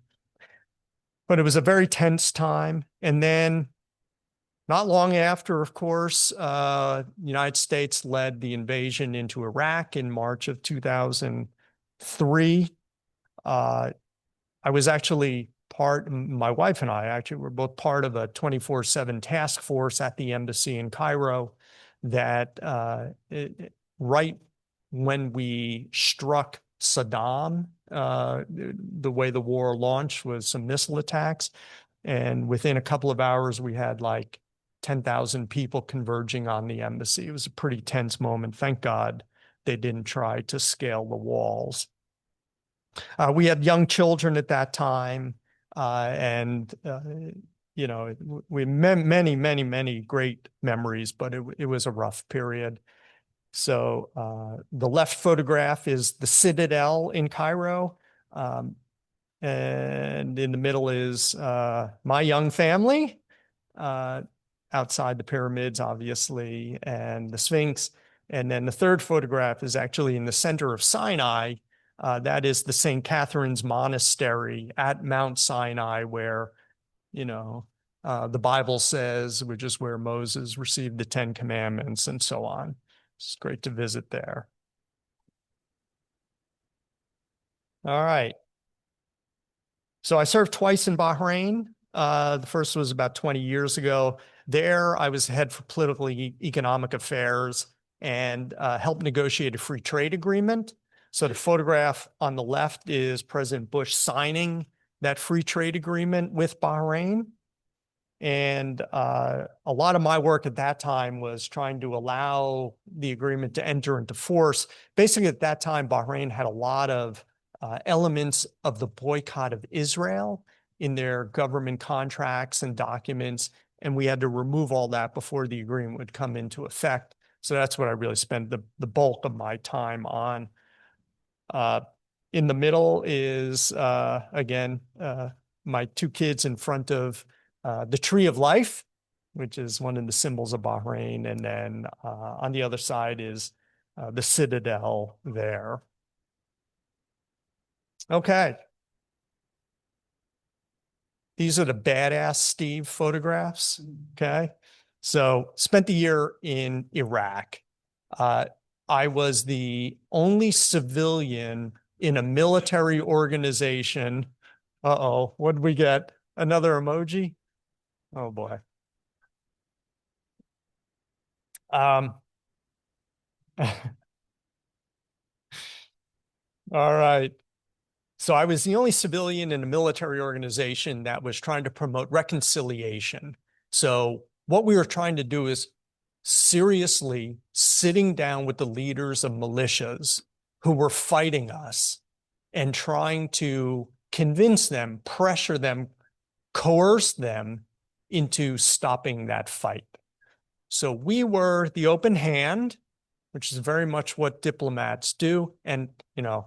B: But it was a very tense time. And then not long after, of course, the United States led the invasion into Iraq in March of 2003. I was actually my wife and I actually were both part of a 24/7 task force at the embassy in Cairo that right when we struck Saddam, the way the war launched was some missile attacks. And within a couple of hours, we had like 10,000 people converging on the embassy. It was a pretty tense moment. Thank God they didn't try to scale the walls. We had young children at that time, and you know, we many great memories, but it was a rough period. So the left photograph is the Citadel in Cairo, and in the middle is my young family. Outside the pyramids, obviously, and the Sphinx. And then the third photograph is actually in the center of Sinai. That is the St. Catherine's Monastery at Mount Sinai, where, you know, the Bible says, which is where Moses received the 10 Commandments and so on. It's great to visit there. All right. So I served twice in Bahrain. The first was about 20 years ago. There, I was head for political economic affairs and helped negotiate a free trade agreement. So the photograph on the left is President Bush signing that free trade agreement with Bahrain. And a lot of my work at that time was trying to allow the agreement to enter into force. Basically, at that time, Bahrain had a lot of elements of the boycott of Israel in their government contracts and documents, and we had to remove all that before the agreement would come into effect. So that's what I really spent the bulk of my time on. In the middle is, again, my two kids in front of the Tree of Life, which is one of the symbols of Bahrain. And then on the other side is the Citadel there. Okay. These are the badass Steve photographs, okay? So spent the year in Iraq. I was the only civilian in a military organization. Uh-oh, what did we get? Another emoji? Oh boy. All right. So I was the only civilian in a military organization that was trying to promote reconciliation. So what we were trying to do is seriously sitting down with the leaders of militias who were fighting us and trying to convince them, pressure them, coerce them into stopping that fight. So we were the open hand, which is very much what diplomats do. And, you know,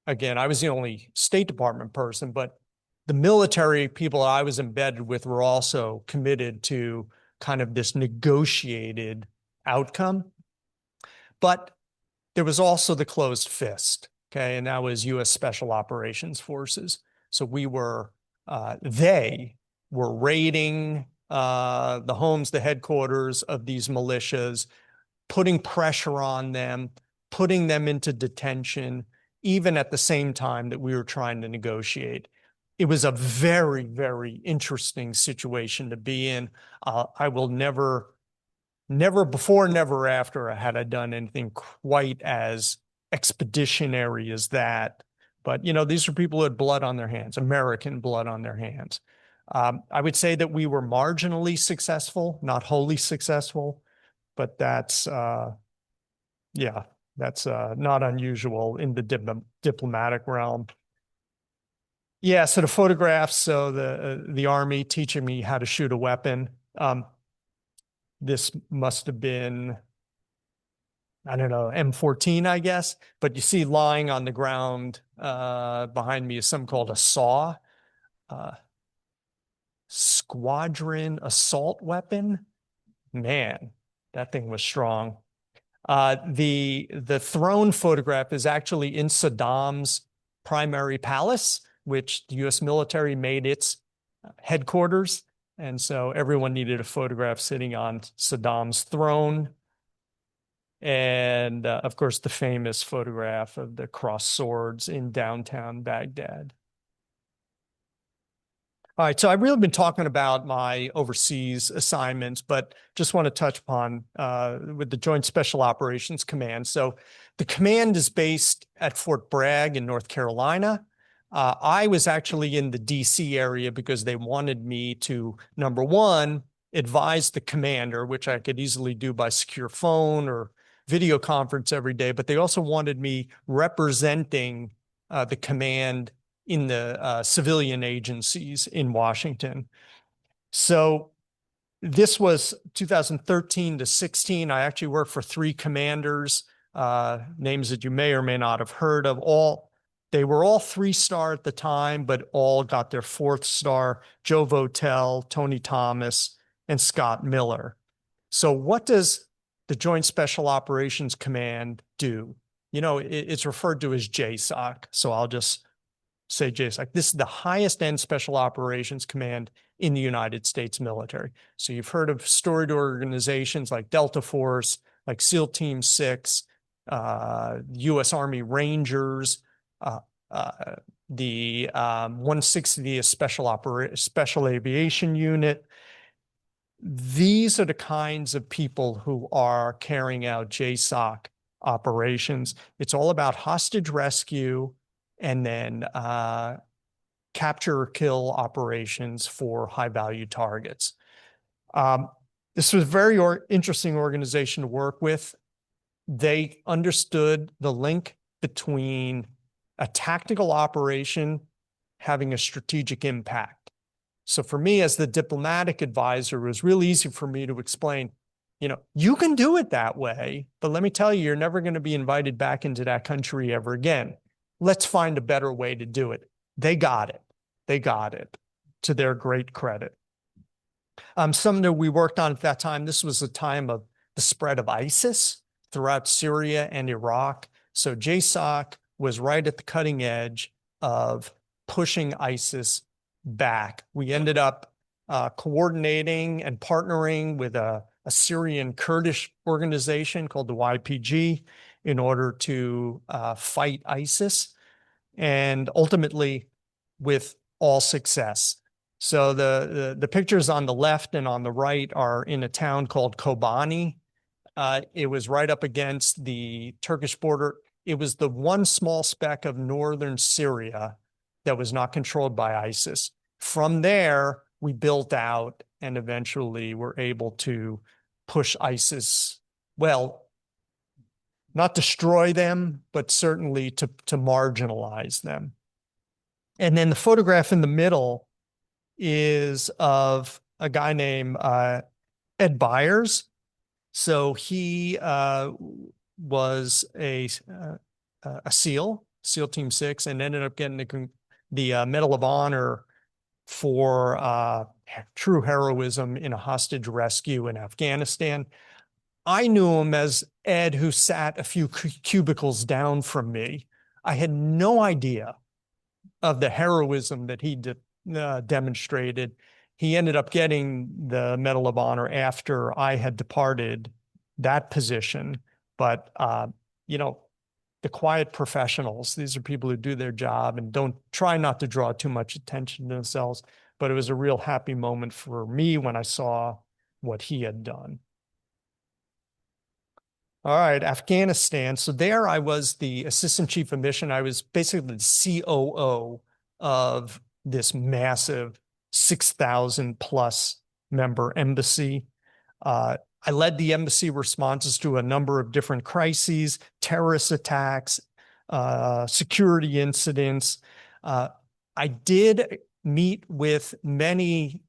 B: again, I was the only State Department person, but the military people I was embedded with were also committed to kind of this negotiated outcome. But there was also the closed fist, okay? And that was U.S. Special Operations Forces. So they were raiding the homes, the headquarters of these militias, putting pressure on them, putting them into detention, even at the same time that we were trying to negotiate. It was a very, very interesting situation to be in. I will never Never before, never after had I done anything quite as expeditionary as that. But, these are people who had blood on their hands, American blood on their hands. I would say that we were marginally successful, not wholly successful, but yeah, that's not unusual in the diplomatic realm. Yeah, so the photographs, so the Army teaching me how to shoot a weapon. This must have been, I don't know, M14, I guess. But you see lying on the ground behind me is something called a SAW, squadron assault weapon. Man, that thing was strong. The throne photograph is actually in Saddam's primary palace, which the US military made its headquarters. And so everyone needed a photograph sitting on Saddam's throne. And of course, the famous photograph of the crossed swords in downtown Baghdad. All right, so I've really been talking about my overseas assignments, but just want to touch upon with the Joint Special Operations Command. So the command is based at Fort Bragg in North Carolina. I was actually in the DC area because they wanted me to, number one, advise the commander, which I could easily do by secure phone or video conference every day, but they also wanted me representing the command in the civilian agencies in Washington. So this was 2013 to 16. I actually worked for three commanders, names that you may or may not have heard of. They were all 3-star at the time, but all got their 4th star: Joe Votel, Tony Thomas, and Scott Miller. So what does the Joint Special Operations Command do? It's referred to as JSOC. So I'll just say JSOC. This is the highest end Special Operations Command in the United States military. So you've heard of storied organizations like Delta Force, like SEAL Team 6, U.S. Army Rangers, the 160th Special Aviation Unit. These are the kinds of people who are carrying out JSOC operations. It's all about hostage rescue and then capture or kill operations for high-value targets. This was a very interesting organization to work with. They understood the link between a tactical operation having a strategic impact. So for me, as the diplomatic advisor, it was really easy for me to explain, you can do it that way, but let me tell you, you're never going to be invited back into that country ever again. Let's find a better way to do it. They got it. They got it, to their great credit. Something that we worked on at that time, this was the time of the spread of ISIS throughout Syria and Iraq. So JSOC was right at the cutting edge of pushing ISIS back. We ended up coordinating and partnering with a Syrian Kurdish organization called the YPG in order to fight ISIS, and ultimately with all success. So the pictures on the left and on the right are in a town called Kobani. It was right up against the Turkish border. It was the one small speck of northern Syria that was not controlled by ISIS. From there, we built out and eventually were able to push ISIS, well, not destroy them, but certainly to marginalize them. And then the photograph in the middle is of a guy named Ed Byers. So he was a SEAL Team 6, and ended up getting the Medal of Honor for true heroism in a hostage rescue in Afghanistan. I knew him as Ed, who sat a few cubicles down from me. I had no idea of the heroism that he demonstrated. He ended up getting the Medal of Honor after I had departed that position. But, the quiet professionals, these are people who do their job and don't try not to draw too much attention to themselves. But it was a real happy moment for me when I saw what he had done. All right, Afghanistan. So there I was the assistant chief of mission. I was basically the COO of this massive 6,000 plus member embassy. I led the embassy responses to a number of different crises, terrorist attacks, security incidents. Uh, I did meet with many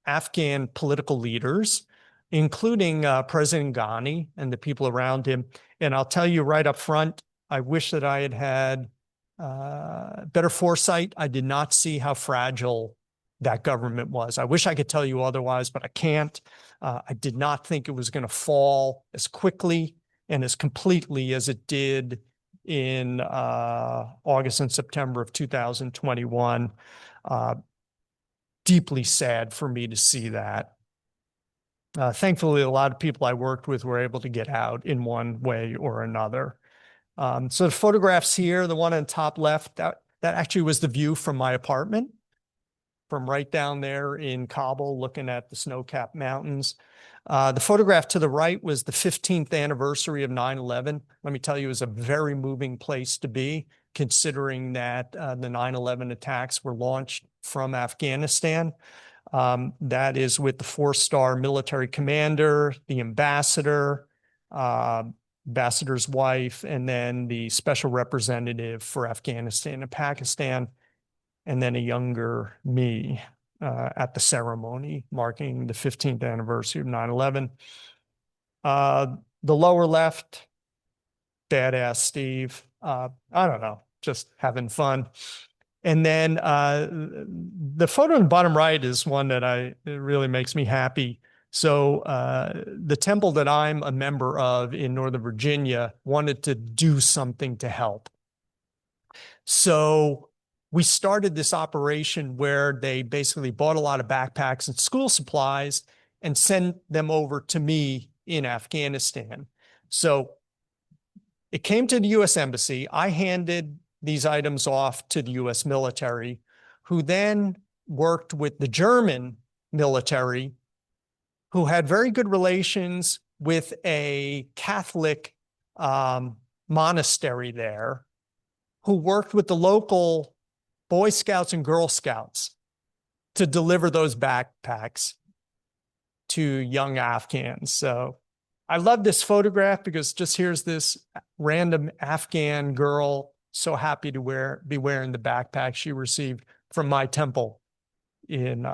B: Afghan political leaders, including President Ghani and the people around him. And I'll tell you right up front, I wish that I had had better foresight. I did not see how fragile that government was. I wish I could tell you otherwise, but I can't. I did not think it was going to fall as quickly and as completely as it did in August and September of 2021. Deeply sad for me to see that. Thankfully, a lot of people I worked with were able to get out in one way or another. So the photographs here, the one on the top left, that actually was the view from my apartment, from right down there in Kabul, looking at the snow-capped mountains. The photograph to the right was the 15th anniversary of 9/11. Let me tell you, it was a very moving place to be, considering that the 9/11 attacks were launched from Afghanistan. That is with the four-star military commander, the ambassador, ambassador's wife, and then the special representative for Afghanistan and Pakistan, and then a younger me at the ceremony marking the 15th anniversary of 9/11. The lower left, badass Steve. I don't know, just having fun. And then the photo in the bottom right is one that it really makes me happy. So the temple that I'm a member of in Northern Virginia wanted to do something to help. So we started this operation where they basically bought a lot of backpacks and school supplies and sent them over to me in Afghanistan. So it came to the US Embassy. I handed these items off to the US military, who then worked with the German military, who had very good relations with a Catholic monastery there, who worked with the local Boy Scouts and Girl Scouts to deliver those backpacks to young Afghans. So I love this photograph because just here's this random Afghan girl so happy to be wearing the backpack she received from my temple in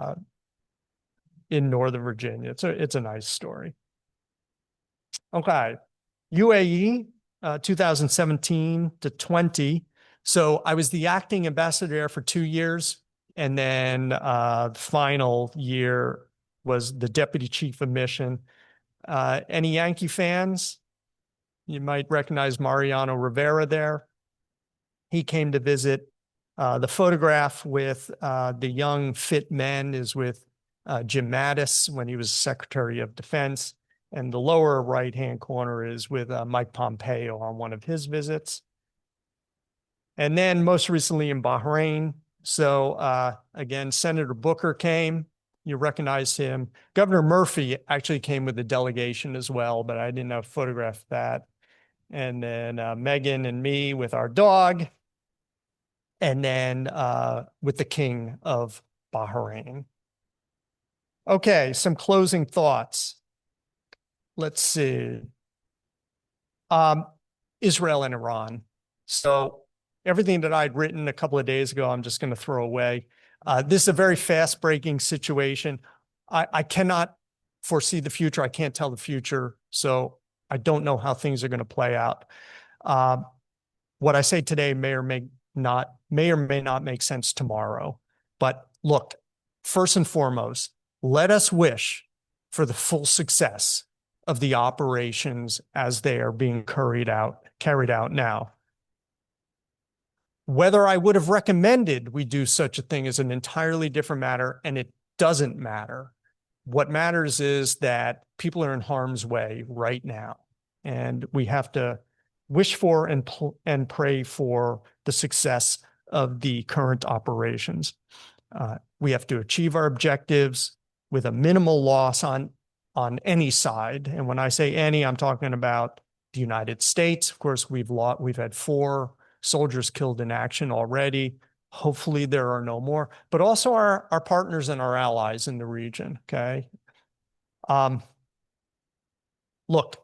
B: Northern Virginia. It's a nice story. Okay, UAE, 2017 to 20. So I was the acting ambassador there for 2 years, and then the final year was the deputy chief of mission. Any Yankee fans? You might recognize Mariano Rivera there. He came to visit. The photograph with the young fit men is with Jim Mattis when he was Secretary of Defense. And the lower right-hand corner is with Mike Pompeo on one of his visits. And then most recently in Bahrain. So again, Senator Booker came. You recognize him. Governor Murphy actually came with a delegation as well, but I didn't have photographed that. And then Megan and me with our dog. And then with the King of Bahrain. Okay, some closing thoughts. Let's see. Israel and Iran. So everything that I'd written a couple of days ago, I'm just going to throw away. This is a very fast-breaking situation. I cannot foresee the future. I can't tell the future. So I don't know how things are going to play out. What I say today may or may not make sense tomorrow. But look, first and foremost, let us wish for the full success of the operations as they are being carried out now. Whether I would have recommended we do such a thing is an entirely different matter, and it doesn't matter. What matters is that people are in harm's way right now, and we have to wish for and pray for the success of the current operations. We have to achieve our objectives with a minimal loss on any side. And when I say any, I'm talking about The United States, of course, we've had 4 soldiers killed in action already. Hopefully there are no more, but also our partners and our allies in the region, okay? Look,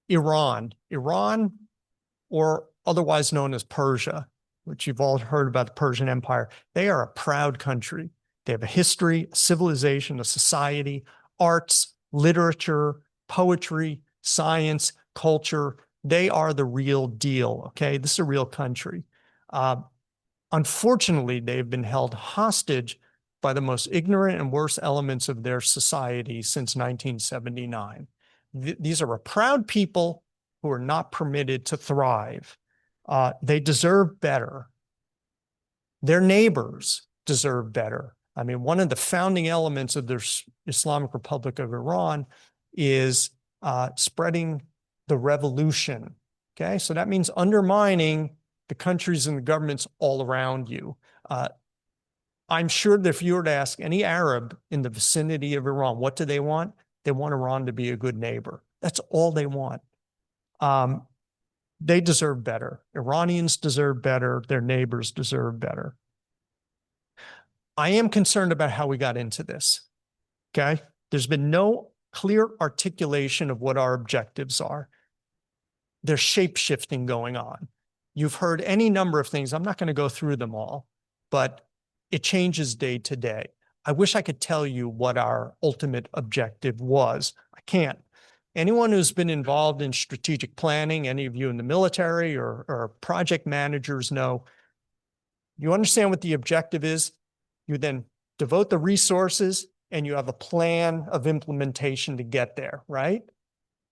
B: Iran, or otherwise known as Persia, which you've all heard about the Persian Empire, they are a proud country. They have a history, a civilization, a society, arts, literature, poetry, science, culture. They are the real deal, okay? This is a real country. Unfortunately, they've been held hostage by the most ignorant and worst elements of their society since 1979. These are a proud people who are not permitted to thrive. They deserve better. Their neighbors deserve better. I mean, one of the founding elements of the Islamic Republic of Iran is spreading the revolution. Okay, so that means undermining the countries and the governments all around you. I'm sure that if you were to ask any Arab in the vicinity of Iran, what do they want? They want Iran to be a good neighbor. That's all they want. They deserve better. Iranians deserve better. Their neighbors deserve better. I am concerned about how we got into this, okay? There's been no clear articulation of what our objectives are. There's shape-shifting going on. You've heard any number of things. I'm not going to go through them all, but it changes day to day. I wish I could tell you what our ultimate objective was. I can't. Anyone who's been involved in strategic planning, any of you in the military or project managers know, you understand what the objective is. You then devote the resources and you have a plan of implementation to get there, right?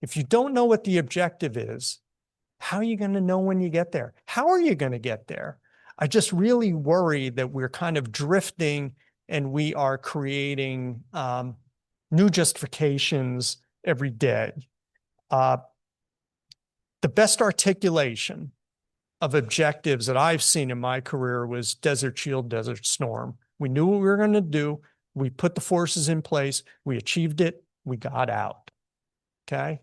B: If you don't know what the objective is, how are you going to know when you get there? How are you going to get there? I just really worry that we're kind of drifting and we are creating new justifications every day. The best articulation of objectives that I've seen in my career was Desert Shield, Desert Storm. We knew what we were going to do. We put the forces in place. We achieved it. We got out. Okay?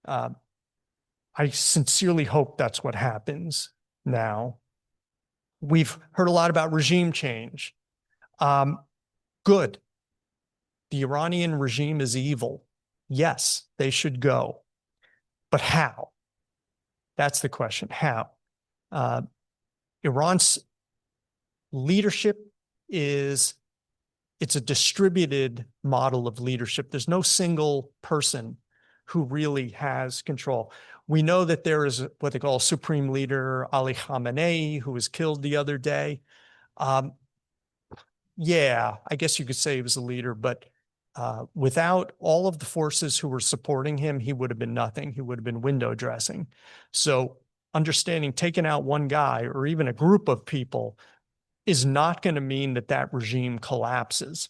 B: I sincerely hope that's what happens now. We've heard a lot about regime change. Good. The Iranian regime is evil. Yes, they should go. But how? That's the question. How? Iran's leadership it's a distributed model of leadership. There's no single person who really has control. We know that there is what they call Supreme Leader Ali Khamenei, who was killed the other day. Yeah, I guess you could say he was a leader, but without all of the forces who were supporting him, he would have been nothing. He would have been window dressing. So understanding taking out one guy or even a group of people is not going to mean that that regime collapses.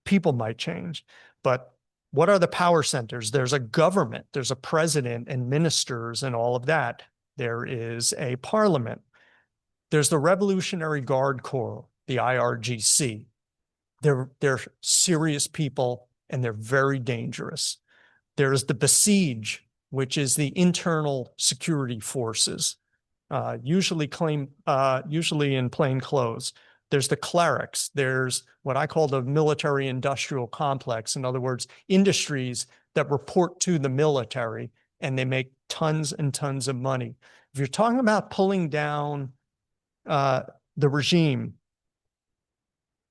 B: People might change, but what are the power centers? There's a government, there's a president and ministers and all of that. There is a parliament. There's the Revolutionary Guard Corps, the IRGC. They're serious people and they're very dangerous. There's the Besiege, which is the internal security forces, usually in plain clothes. There's the clerics. There's what I call the military industrial complex. In other words, industries that report to the military and they make tons and tons of money. If you're talking about pulling down the regime,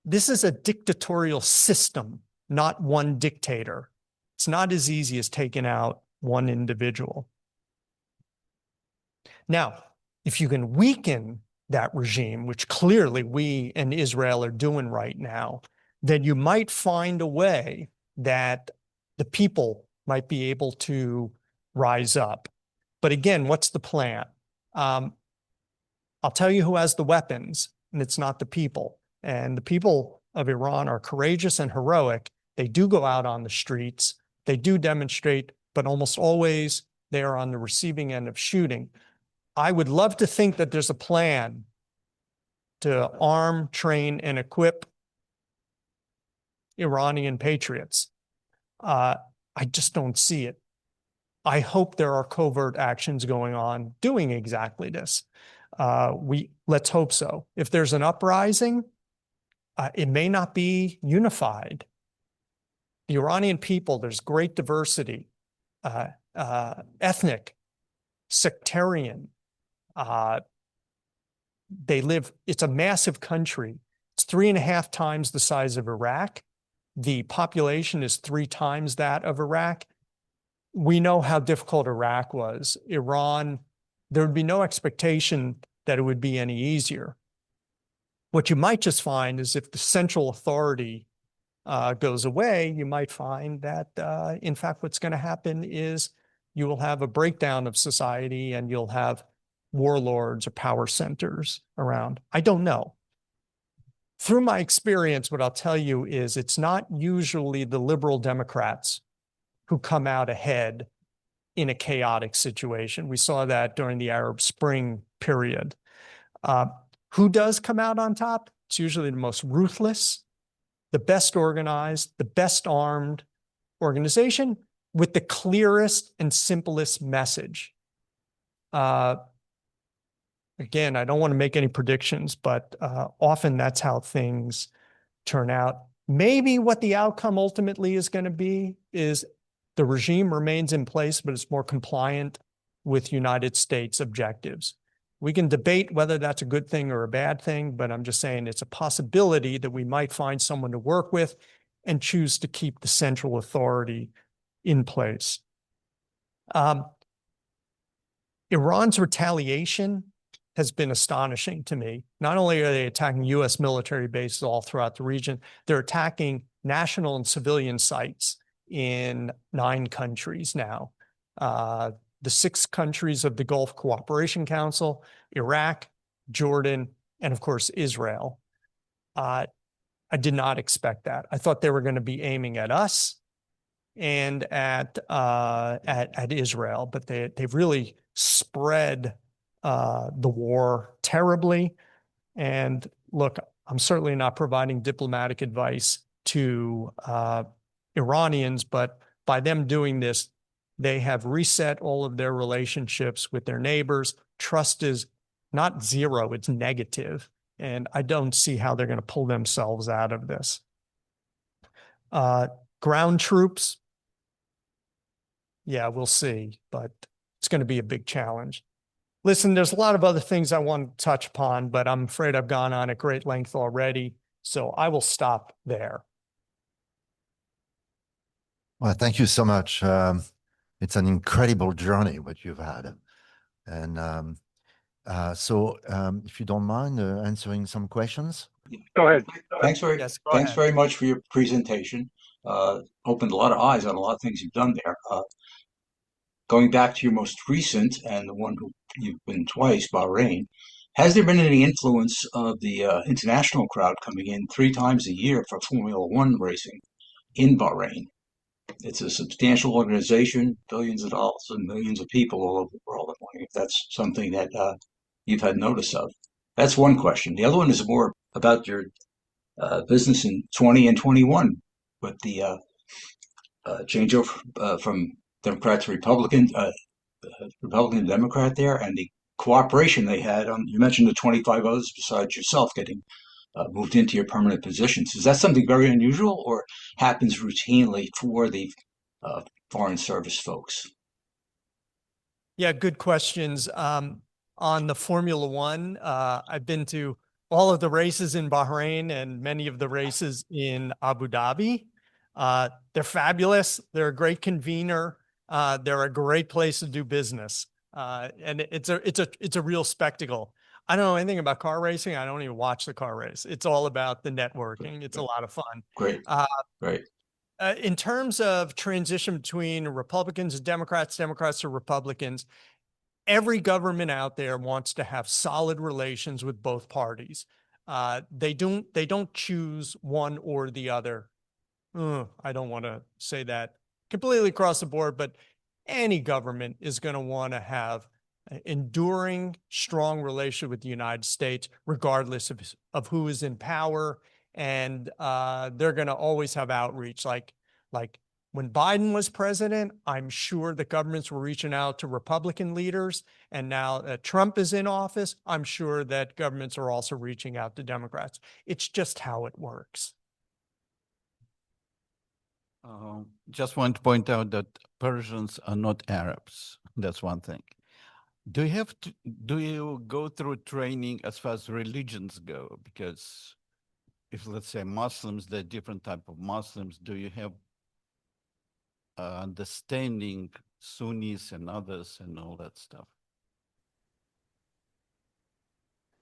B: this is a dictatorial system, not one dictator. It's not as easy as taking out one individual. Now, if you can weaken that regime, which clearly we and Israel are doing right now, then you might find a way that the people might be able to rise up. But again, what's the plan? I'll tell you who has the weapons, and it's not the people. And the people of Iran are courageous and heroic. They do go out on the streets. They do demonstrate, but almost always they are on the receiving end of shooting. I would love to think that there's a plan to arm, train, and equip Iranian patriots. I just don't see it. I hope there are covert actions going on doing exactly this. Let's hope so. If there's an uprising, it may not be unified. The Iranian people, there's great diversity, ethnic, sectarian. It's a massive country. It's 3.5 times the size of Iraq. The population is 3 times that of Iraq. We know how difficult Iraq was. Iran, there would be no expectation that it would be any easier. What you might just find is if the central authority goes away, you might find that, in fact, what's going to happen is you will have a breakdown of society and you'll have warlords or power centers around. I don't know. Through my experience, what I'll tell you is it's not usually the liberal Democrats who come out ahead in a chaotic situation. We saw that during the Arab Spring period. Who does come out on top? It's usually the most ruthless, the best organized, the best armed organization with the clearest and simplest message. Again, I don't want to make any predictions, but often that's how things turn out. Maybe what the outcome ultimately is going to be is the regime remains in place, but it's more compliant with United States objectives. We can debate whether that's a good thing or a bad thing, but I'm just saying it's a possibility that we might find someone to work with and choose to keep the central authority in place. Iran's retaliation has been astonishing to me. Not only are they attacking U.S. military bases all throughout the region, they're attacking national and civilian sites in 9 countries now. The 6 countries of the Gulf Cooperation Council, Iraq, Jordan, and of course, Israel. I did not expect that. I thought they were going to be aiming at us and at Israel, but they've really spread the war terribly. And look, I'm certainly not providing diplomatic advice to Iranians, but by them doing this, they have reset all of their relationships with their neighbors. Trust is not zero, it's negative. And I don't see how they're going to pull themselves out of this. Ground troops, yeah, we'll see, but it's going to be a big challenge. Listen, there's a lot of other things I want to touch upon, but I'm afraid I've gone on at great length already, so I will stop there.
C: Well, thank you so much. It's an incredible journey what you've had. And if you don't mind answering some questions.
D: Go ahead.
E: Thanks
B: Yes,
E: very much for your presentation. Opened a lot of eyes on a lot of things you've done there. Going back to your most recent and the one who you've been twice, Bahrain, has there been any influence of the international crowd coming in 3 times a year for Formula One racing in Bahrain? It's a substantial organization, billions of dollars and millions of people all over the world. I'm wondering if that's something that you've had notice of. That's one question. The other one is more about your business in 20 and 21 with the changeover from Democrat to Republican, Republican to Democrat there, and the cooperation they had. You mentioned the 25 others besides yourself getting moved into your permanent positions. Is that something very unusual or happens routinely for the foreign service folks?
B: Yeah, good questions. On the Formula One, I've been to all of the races in Bahrain and many of the races in Abu Dhabi. They're fabulous. They're a great convener. They're a great place to do business. And it's a real spectacle. I don't know anything about car racing. I don't even watch the car race. It's all about the networking. It's a lot of fun.
E: Great. Great.
B: In terms of transition between Republicans and Democrats, Democrats or Republicans, every government out there wants to have solid relations with both parties. They don't choose one or the other. I don't want to say that completely across the board, but any government is going to want to have an enduring, strong relationship with the United States, regardless of who is in power. And they're going to always have outreach. Like When Biden was president, I'm sure that governments were reaching out to Republican leaders. And now that Trump is in office, I'm sure that governments are also reaching out to Democrats. It's just how it works.
D: Just want to point out that Persians are not Arabs. That's one thing. Do you go through training as far as religions go? Because if, let's say, Muslims, there are different type of Muslims. Do you have understanding Sunnis and others and all that stuff?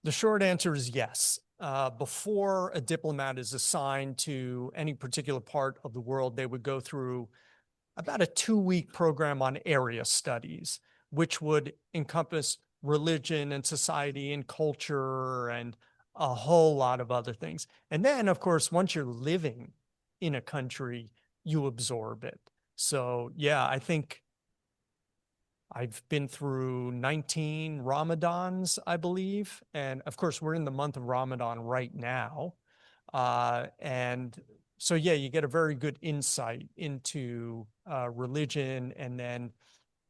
B: The short answer is yes. Before a diplomat is assigned to any particular part of the world, they would go through about a 2-week program on area studies, which would encompass religion and society and culture and a whole lot of other things. And then, of course, once you're living in a country, you absorb it. So, yeah, I think I've been through 19 Ramadans, I believe. And of course, we're in the month of Ramadan right now. And so, yeah, you get a very good insight into religion. And then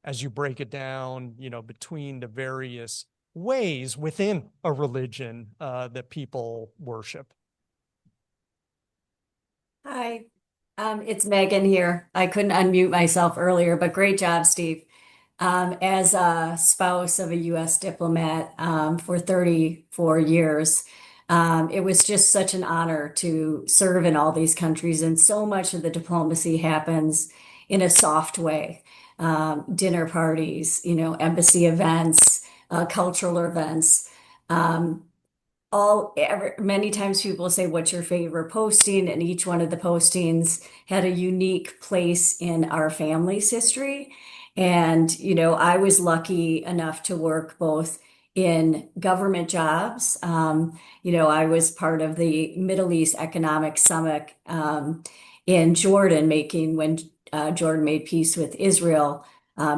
B: as you break it down, you know, between the various ways within a religion that people worship.
F: Hi, it's Megan here. I couldn't unmute myself earlier, but great job, Steve. As a spouse of a U.S. diplomat for 34 years, it was just such an honor to serve in all these countries. And so much of the diplomacy happens in a soft way. Dinner parties, you know, embassy events, cultural events. Many times people say, what's your favorite posting? And each one of the postings had a unique place in our family's history. And, you know, I was lucky enough to work both in government jobs. You know, I was part of the Middle East Economic Summit in Jordan, when Jordan made peace with Israel,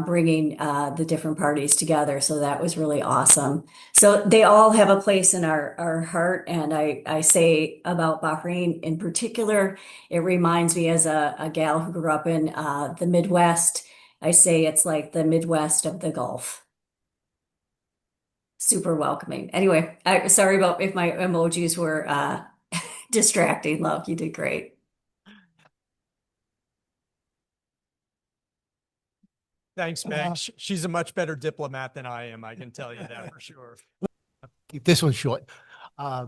F: bringing the different parties together. So that was really awesome. So they all have a place in our heart. And I say about Bahrain in particular, it reminds me as a gal who grew up in the Midwest. I say it's like the Midwest of the Gulf. Super welcoming. Anyway, sorry about if my emojis were distracting, love. You did great.
B: Thanks, Meg. She's a much better diplomat than I am. I can tell you that for sure.
G: Keep this one short. I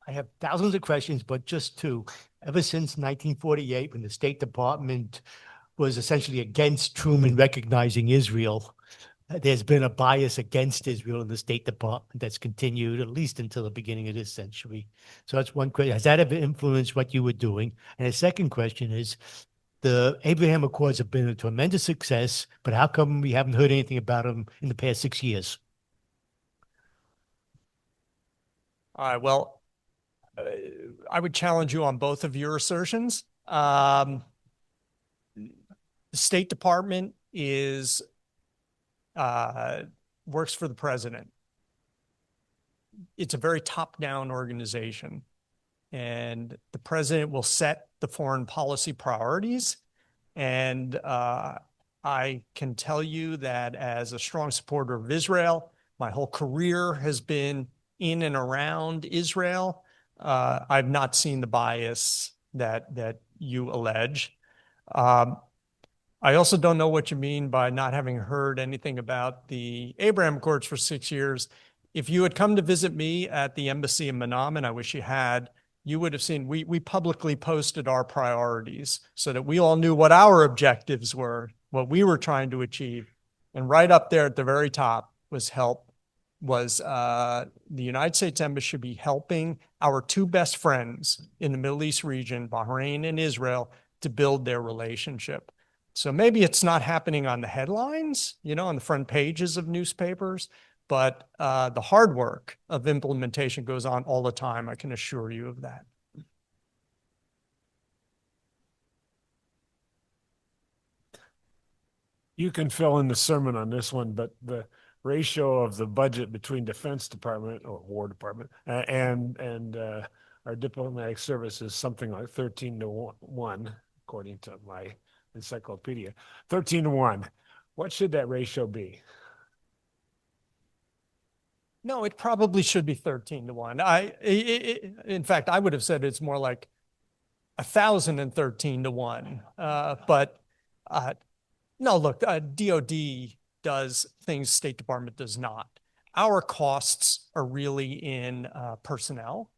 G: have thousands of questions, but just two. Ever since 1948, when the State Department was essentially against Truman recognizing Israel, there's been a bias against Israel in the State Department that's continued at least until the beginning of this century. So that's one question. Has that ever influenced what you were doing? And the second question is, the Abraham Accords have been a tremendous success, but how come we haven't heard anything about them in the past 6 years?
B: All right. Well, I would challenge you on both of your assertions. The State Department works for the president. It's a very top-down organization, and the president will set the foreign policy priorities. And I can tell you that as a strong supporter of Israel, my whole career has been in and around Israel. I've not seen the bias that you allege. I also don't know what you mean by not having heard anything about the Abraham Accords for 6 years. If you had come to visit me at the embassy in Manama, and I wish you had, you would have seen we publicly posted our priorities so that we all knew what our objectives were, what we were trying to achieve. And right up there at the very top was the United States Embassy should be helping our two best friends in the Middle East region, Bahrain and Israel, to build their relationship. So maybe it's not happening on the headlines, you know, on the front pages of newspapers, but the hard work of implementation goes on all the time. I can assure you of that.
H: You can fill in the sermon on this one, but the ratio of the budget between Defense Department or War Department and our diplomatic service is something like 13 to 1, according to my encyclopedia. 13-1. What should that ratio be?
B: No, it probably should be 13-1. In fact, I would have said it's more like 1,013-1. No, look, DOD does things State Department does not. Our costs are really in personnel,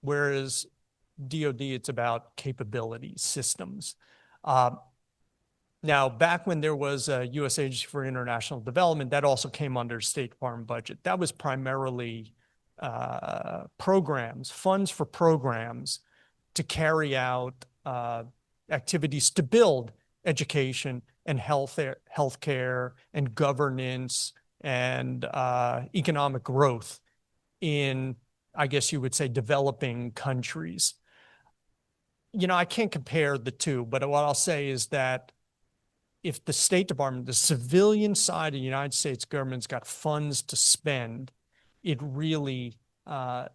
B: whereas DOD, it's about capabilities, systems. Now, back when there was a U.S. Agency for International Development, that also came under State Department budget. That was primarily programs, funds for programs to carry out activities to build education and healthcare and governance and economic growth in, I guess you would say, developing countries. You know, I can't compare the two, but what I'll say is that if the State Department, the civilian side of the United States government's got funds to spend, it really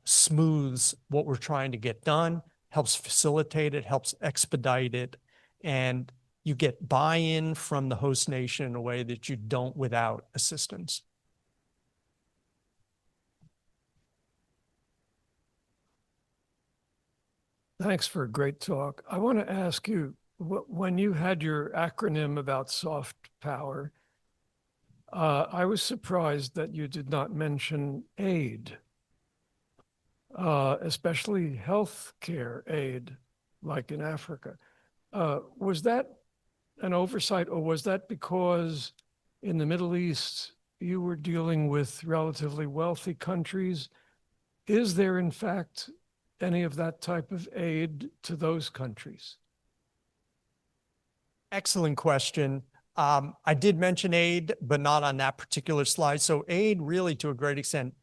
B: smooths what we're trying to get done, helps facilitate it, helps expedite it, and you get buy-in from the host nation in a way that you don't without assistance.
I: Thanks for a great talk. I want to ask you, when you had your acronym about soft power, I was surprised that you did not mention aid, especially health care aid, like in Africa. Was that an oversight, or was that because in the Middle East you were dealing with relatively wealthy countries? Is there, in fact, any of that type of aid to those countries?
B: Excellent question. I did mention aid, but not on that particular slide. So aid really, to a great extent,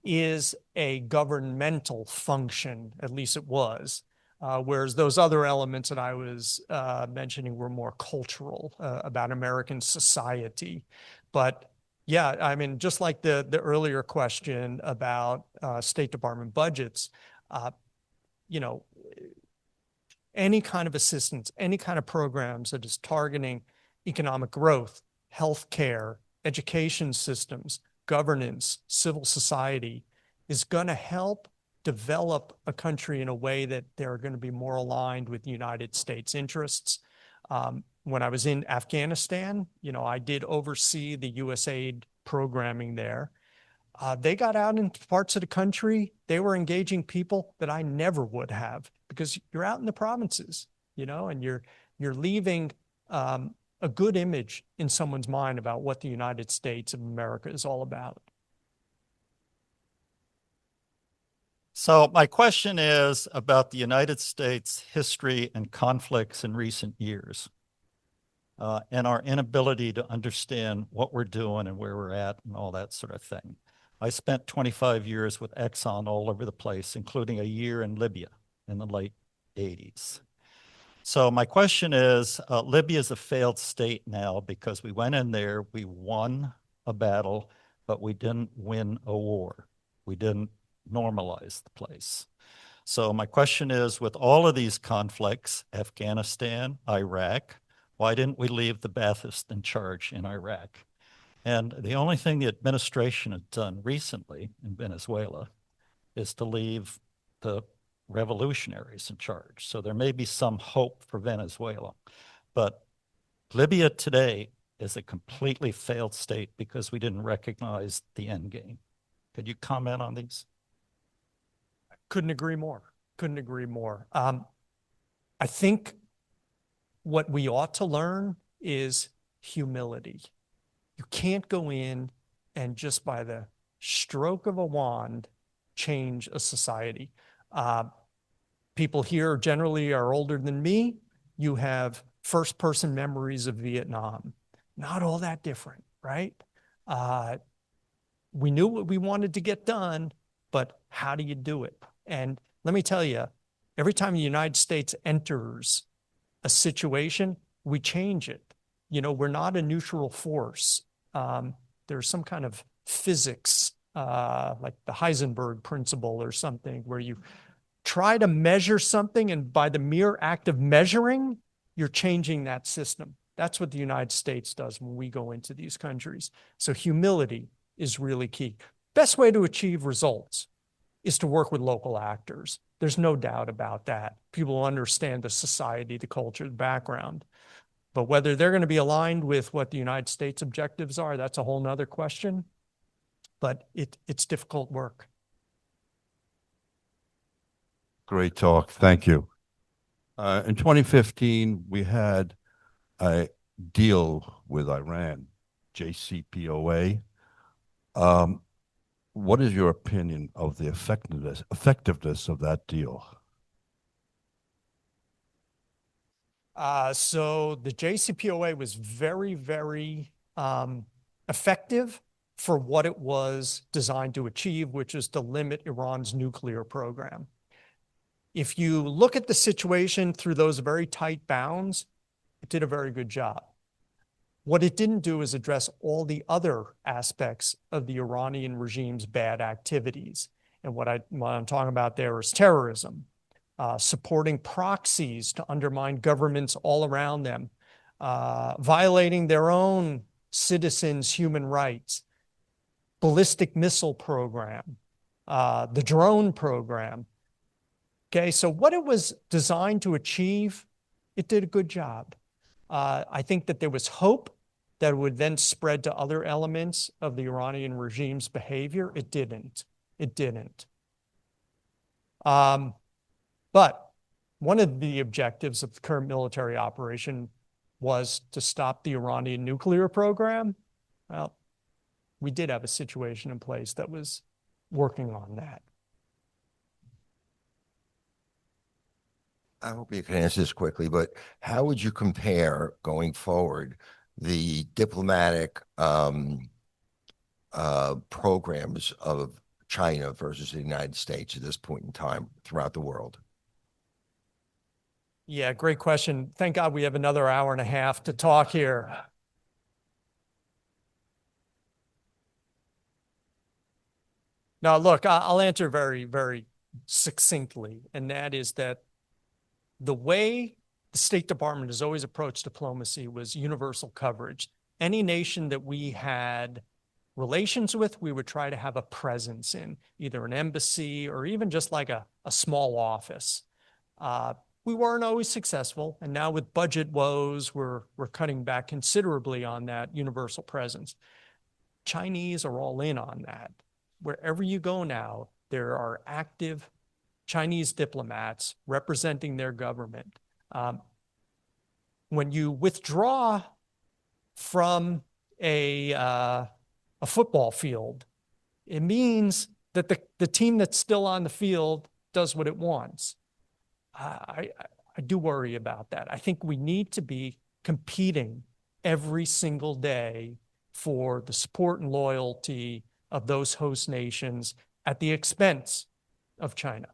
B: is a governmental function, at least it was, whereas those other elements that I was mentioning were more cultural, about American society. But yeah, I mean, just like the earlier question about State Department budgets, you know, any kind of assistance, any kind of programs that is targeting economic growth, healthcare, education systems, governance, civil society is going to help develop a country in a way that they're going to be more aligned with the United States interests. When I was in Afghanistan, you know, I did oversee the USAID programming there. They got out into parts of the country. They were engaging people that I never would have, because you're out in the provinces, you know, and you're leaving a good image in someone's mind about what the United States of America is all about.
J: So my question is about the United States history and conflicts in recent years, and our inability to understand what we're doing and where we're at and all that sort of thing. I spent 25 years with Exxon all over the place, including a year in Libya in the late 80s. So my question is, Libya is a failed state now because we went in there, we won a battle, but we didn't win a war. We didn't normalize the place. So my question is, with all of these conflicts, Afghanistan, Iraq, why didn't we leave the Ba'athists in charge in Iraq? And the only thing the administration has done recently in Venezuela is to leave the revolutionaries in charge. So there may be some hope for Venezuela. But Libya today is a completely failed state because we didn't recognize the end game. Could you comment on these?
B: Couldn't agree more. Couldn't agree more. I think what we ought to learn is humility. You can't go in and just by the stroke of a wand change a society. People here generally are older than me. You have first-person memories of Vietnam. Not all that different, right? We knew what we wanted to get done, but how do you do it? And let me tell you, every time the United States enters a situation, we change it. You know, we're not a neutral force. There's some kind of physics, like the Heisenberg principle or something, where you try to measure something, and by the mere act of measuring, you're changing that system. That's what the United States does when we go into these countries. So humility is really key. Best way to achieve results is to work with local actors. There's no doubt about that. People understand the society, the culture, the background. But whether they're going to be aligned with what the United States objectives are, that's a whole nother question. But it's difficult work.
K: Great talk. Thank you. In 2015, we had a deal with Iran, JCPOA. What is your opinion of the effectiveness of that deal?
B: So the JCPOA was very, very effective for what it was designed to achieve, which is to limit Iran's nuclear program. If you look at the situation through those very tight bounds, it did a very good job. What it didn't do is address all the other aspects of the Iranian regime's bad activities. And what I'm talking about there is terrorism, supporting proxies to undermine governments all around them, violating their own citizens' human rights, ballistic missile program, the drone program. Okay, so what it was designed to achieve, it did a good job. I think that there was hope that it would then spread to other elements of the Iranian regime's behavior. It didn't. It didn't. But one of the objectives of the current military operation was to stop the Iranian nuclear program. Well, we did have a situation in place that was working on that.
L: I hope you can answer this quickly, but how would you compare going forward the diplomatic programs of China versus the United States at this point in time throughout the world?
B: Yeah, great question. Thank God we have another hour and a half to talk here. Now, look, I'll answer very, very succinctly, and that is that the way the State Department has always approached diplomacy was universal coverage. Any nation that we had relations with, we would try to have a presence in, either an embassy or even just like a small office. We weren't always successful, and now with budget woes, we're cutting back considerably on that universal presence. Chinese are all in on that. Wherever you go now, there are active Chinese diplomats representing their government. When you withdraw from a football field, it means that the team that's still on the field does what it wants. I do worry about that. I think we need to be competing every single day for the support and loyalty of those host nations at the expense of China.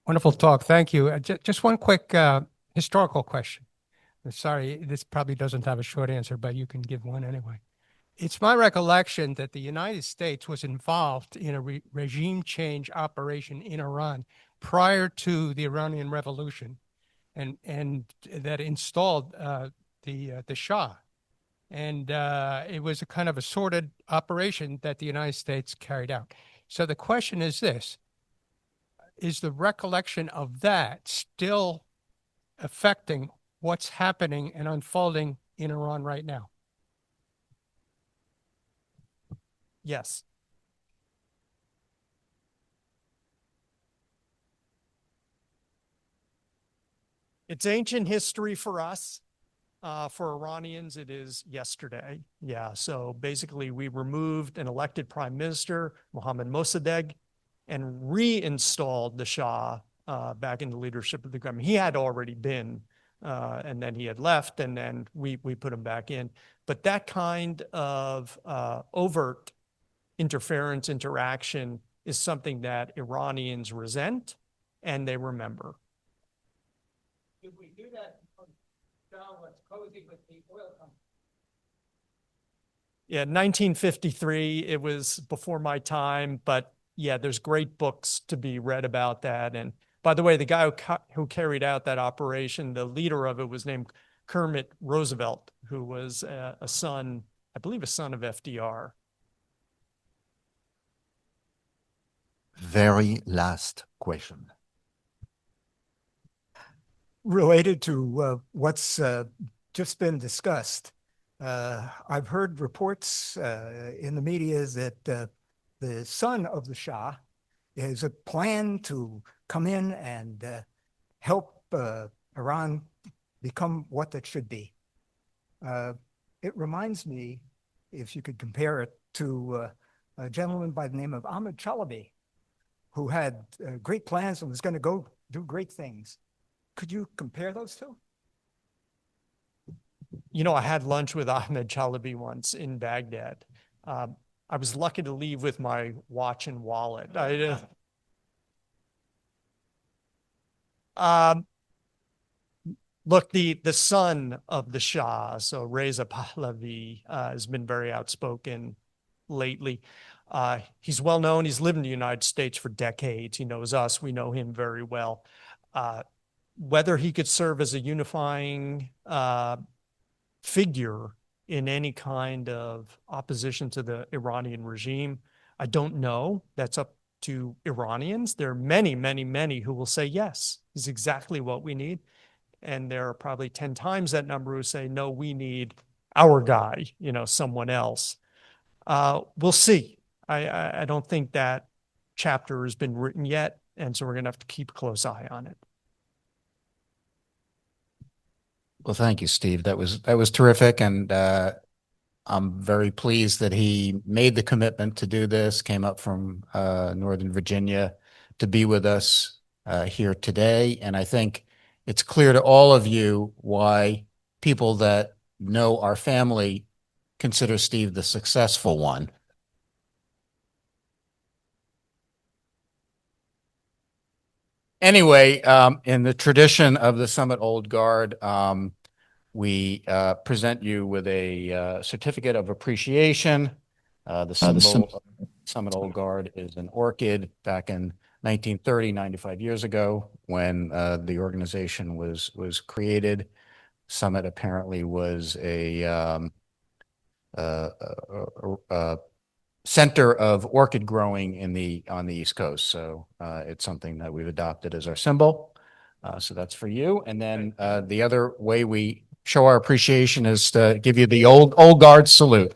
M: Wonderful talk. Thank you. Just one quick historical question. I'm sorry, this probably doesn't have a short answer, but you can give one anyway. It's my recollection that the United States was involved in a regime change operation in Iran prior to the Iranian Revolution, and that installed the Shah. And it was a kind of a sorted operation that the United States carried out. So the question is this: is the recollection of that still affecting what's happening and unfolding in Iran right now?
B: Yes. It's ancient history for us. For Iranians, it is yesterday. Yeah, so basically we removed an elected prime minister, Mohammad Mossadegh, and reinstalled the Shah back in the leadership of the government. He had already been, and then he had left, and then we put him back in. But that kind of overt interference, interaction is something that Iranians resent and they remember.
M: Did we do that? John was cozy with the oil company.
B: Yeah, 1953. It was before my time, but yeah, there's great books to be read about that. And by the way, the guy who carried out that operation, the leader of it was named Kermit Roosevelt, who was a son, I believe, a son of FDR.
C: Very last question.
N: Related to what's just been discussed, I've heard reports in the media that the son of the Shah is a plan to come in and help Iran become what it should be. It reminds me, if you could compare it to a gentleman by the name of Ahmed Chalabi, who had great plans and was going to go do great things. Could you compare those two?
B: You know, I had lunch with Ahmed Chalabi once in Baghdad. I was lucky to leave with my watch and wallet. Look, the son of the Shah, so Reza Pahlavi, has been very outspoken lately. He's well known. He's lived in the United States for decades. He knows us. We know him very well. Whether he could serve as a unifying figure in any kind of opposition to the Iranian regime, I don't know. That's up to Iranians. There are many, many, many who will say, yes, he's exactly what we need. And there are probably 10 times that number who say, no, we need our guy, you know, someone else. We'll see. I don't think that chapter has been written yet. And so we're going to have to keep a close eye on it.
A: Well, thank you, Steve. That was terrific. And I'm very pleased that he made the commitment to do this, came up from Northern Virginia to be with us here today. And I think it's clear to all of you why people that know our family consider Steve the successful one. Anyway, in the tradition of the Summit Old Guard, we present you with a certificate of appreciation. The symbol of Summit Old Guard is an orchid back in 1930, 95 years ago, when the organization was created. Summit apparently was a center of orchid growing on the East Coast. So it's something that we've adopted as our symbol. So that's for you. And then the other way we show our appreciation is to give you the old guard salute.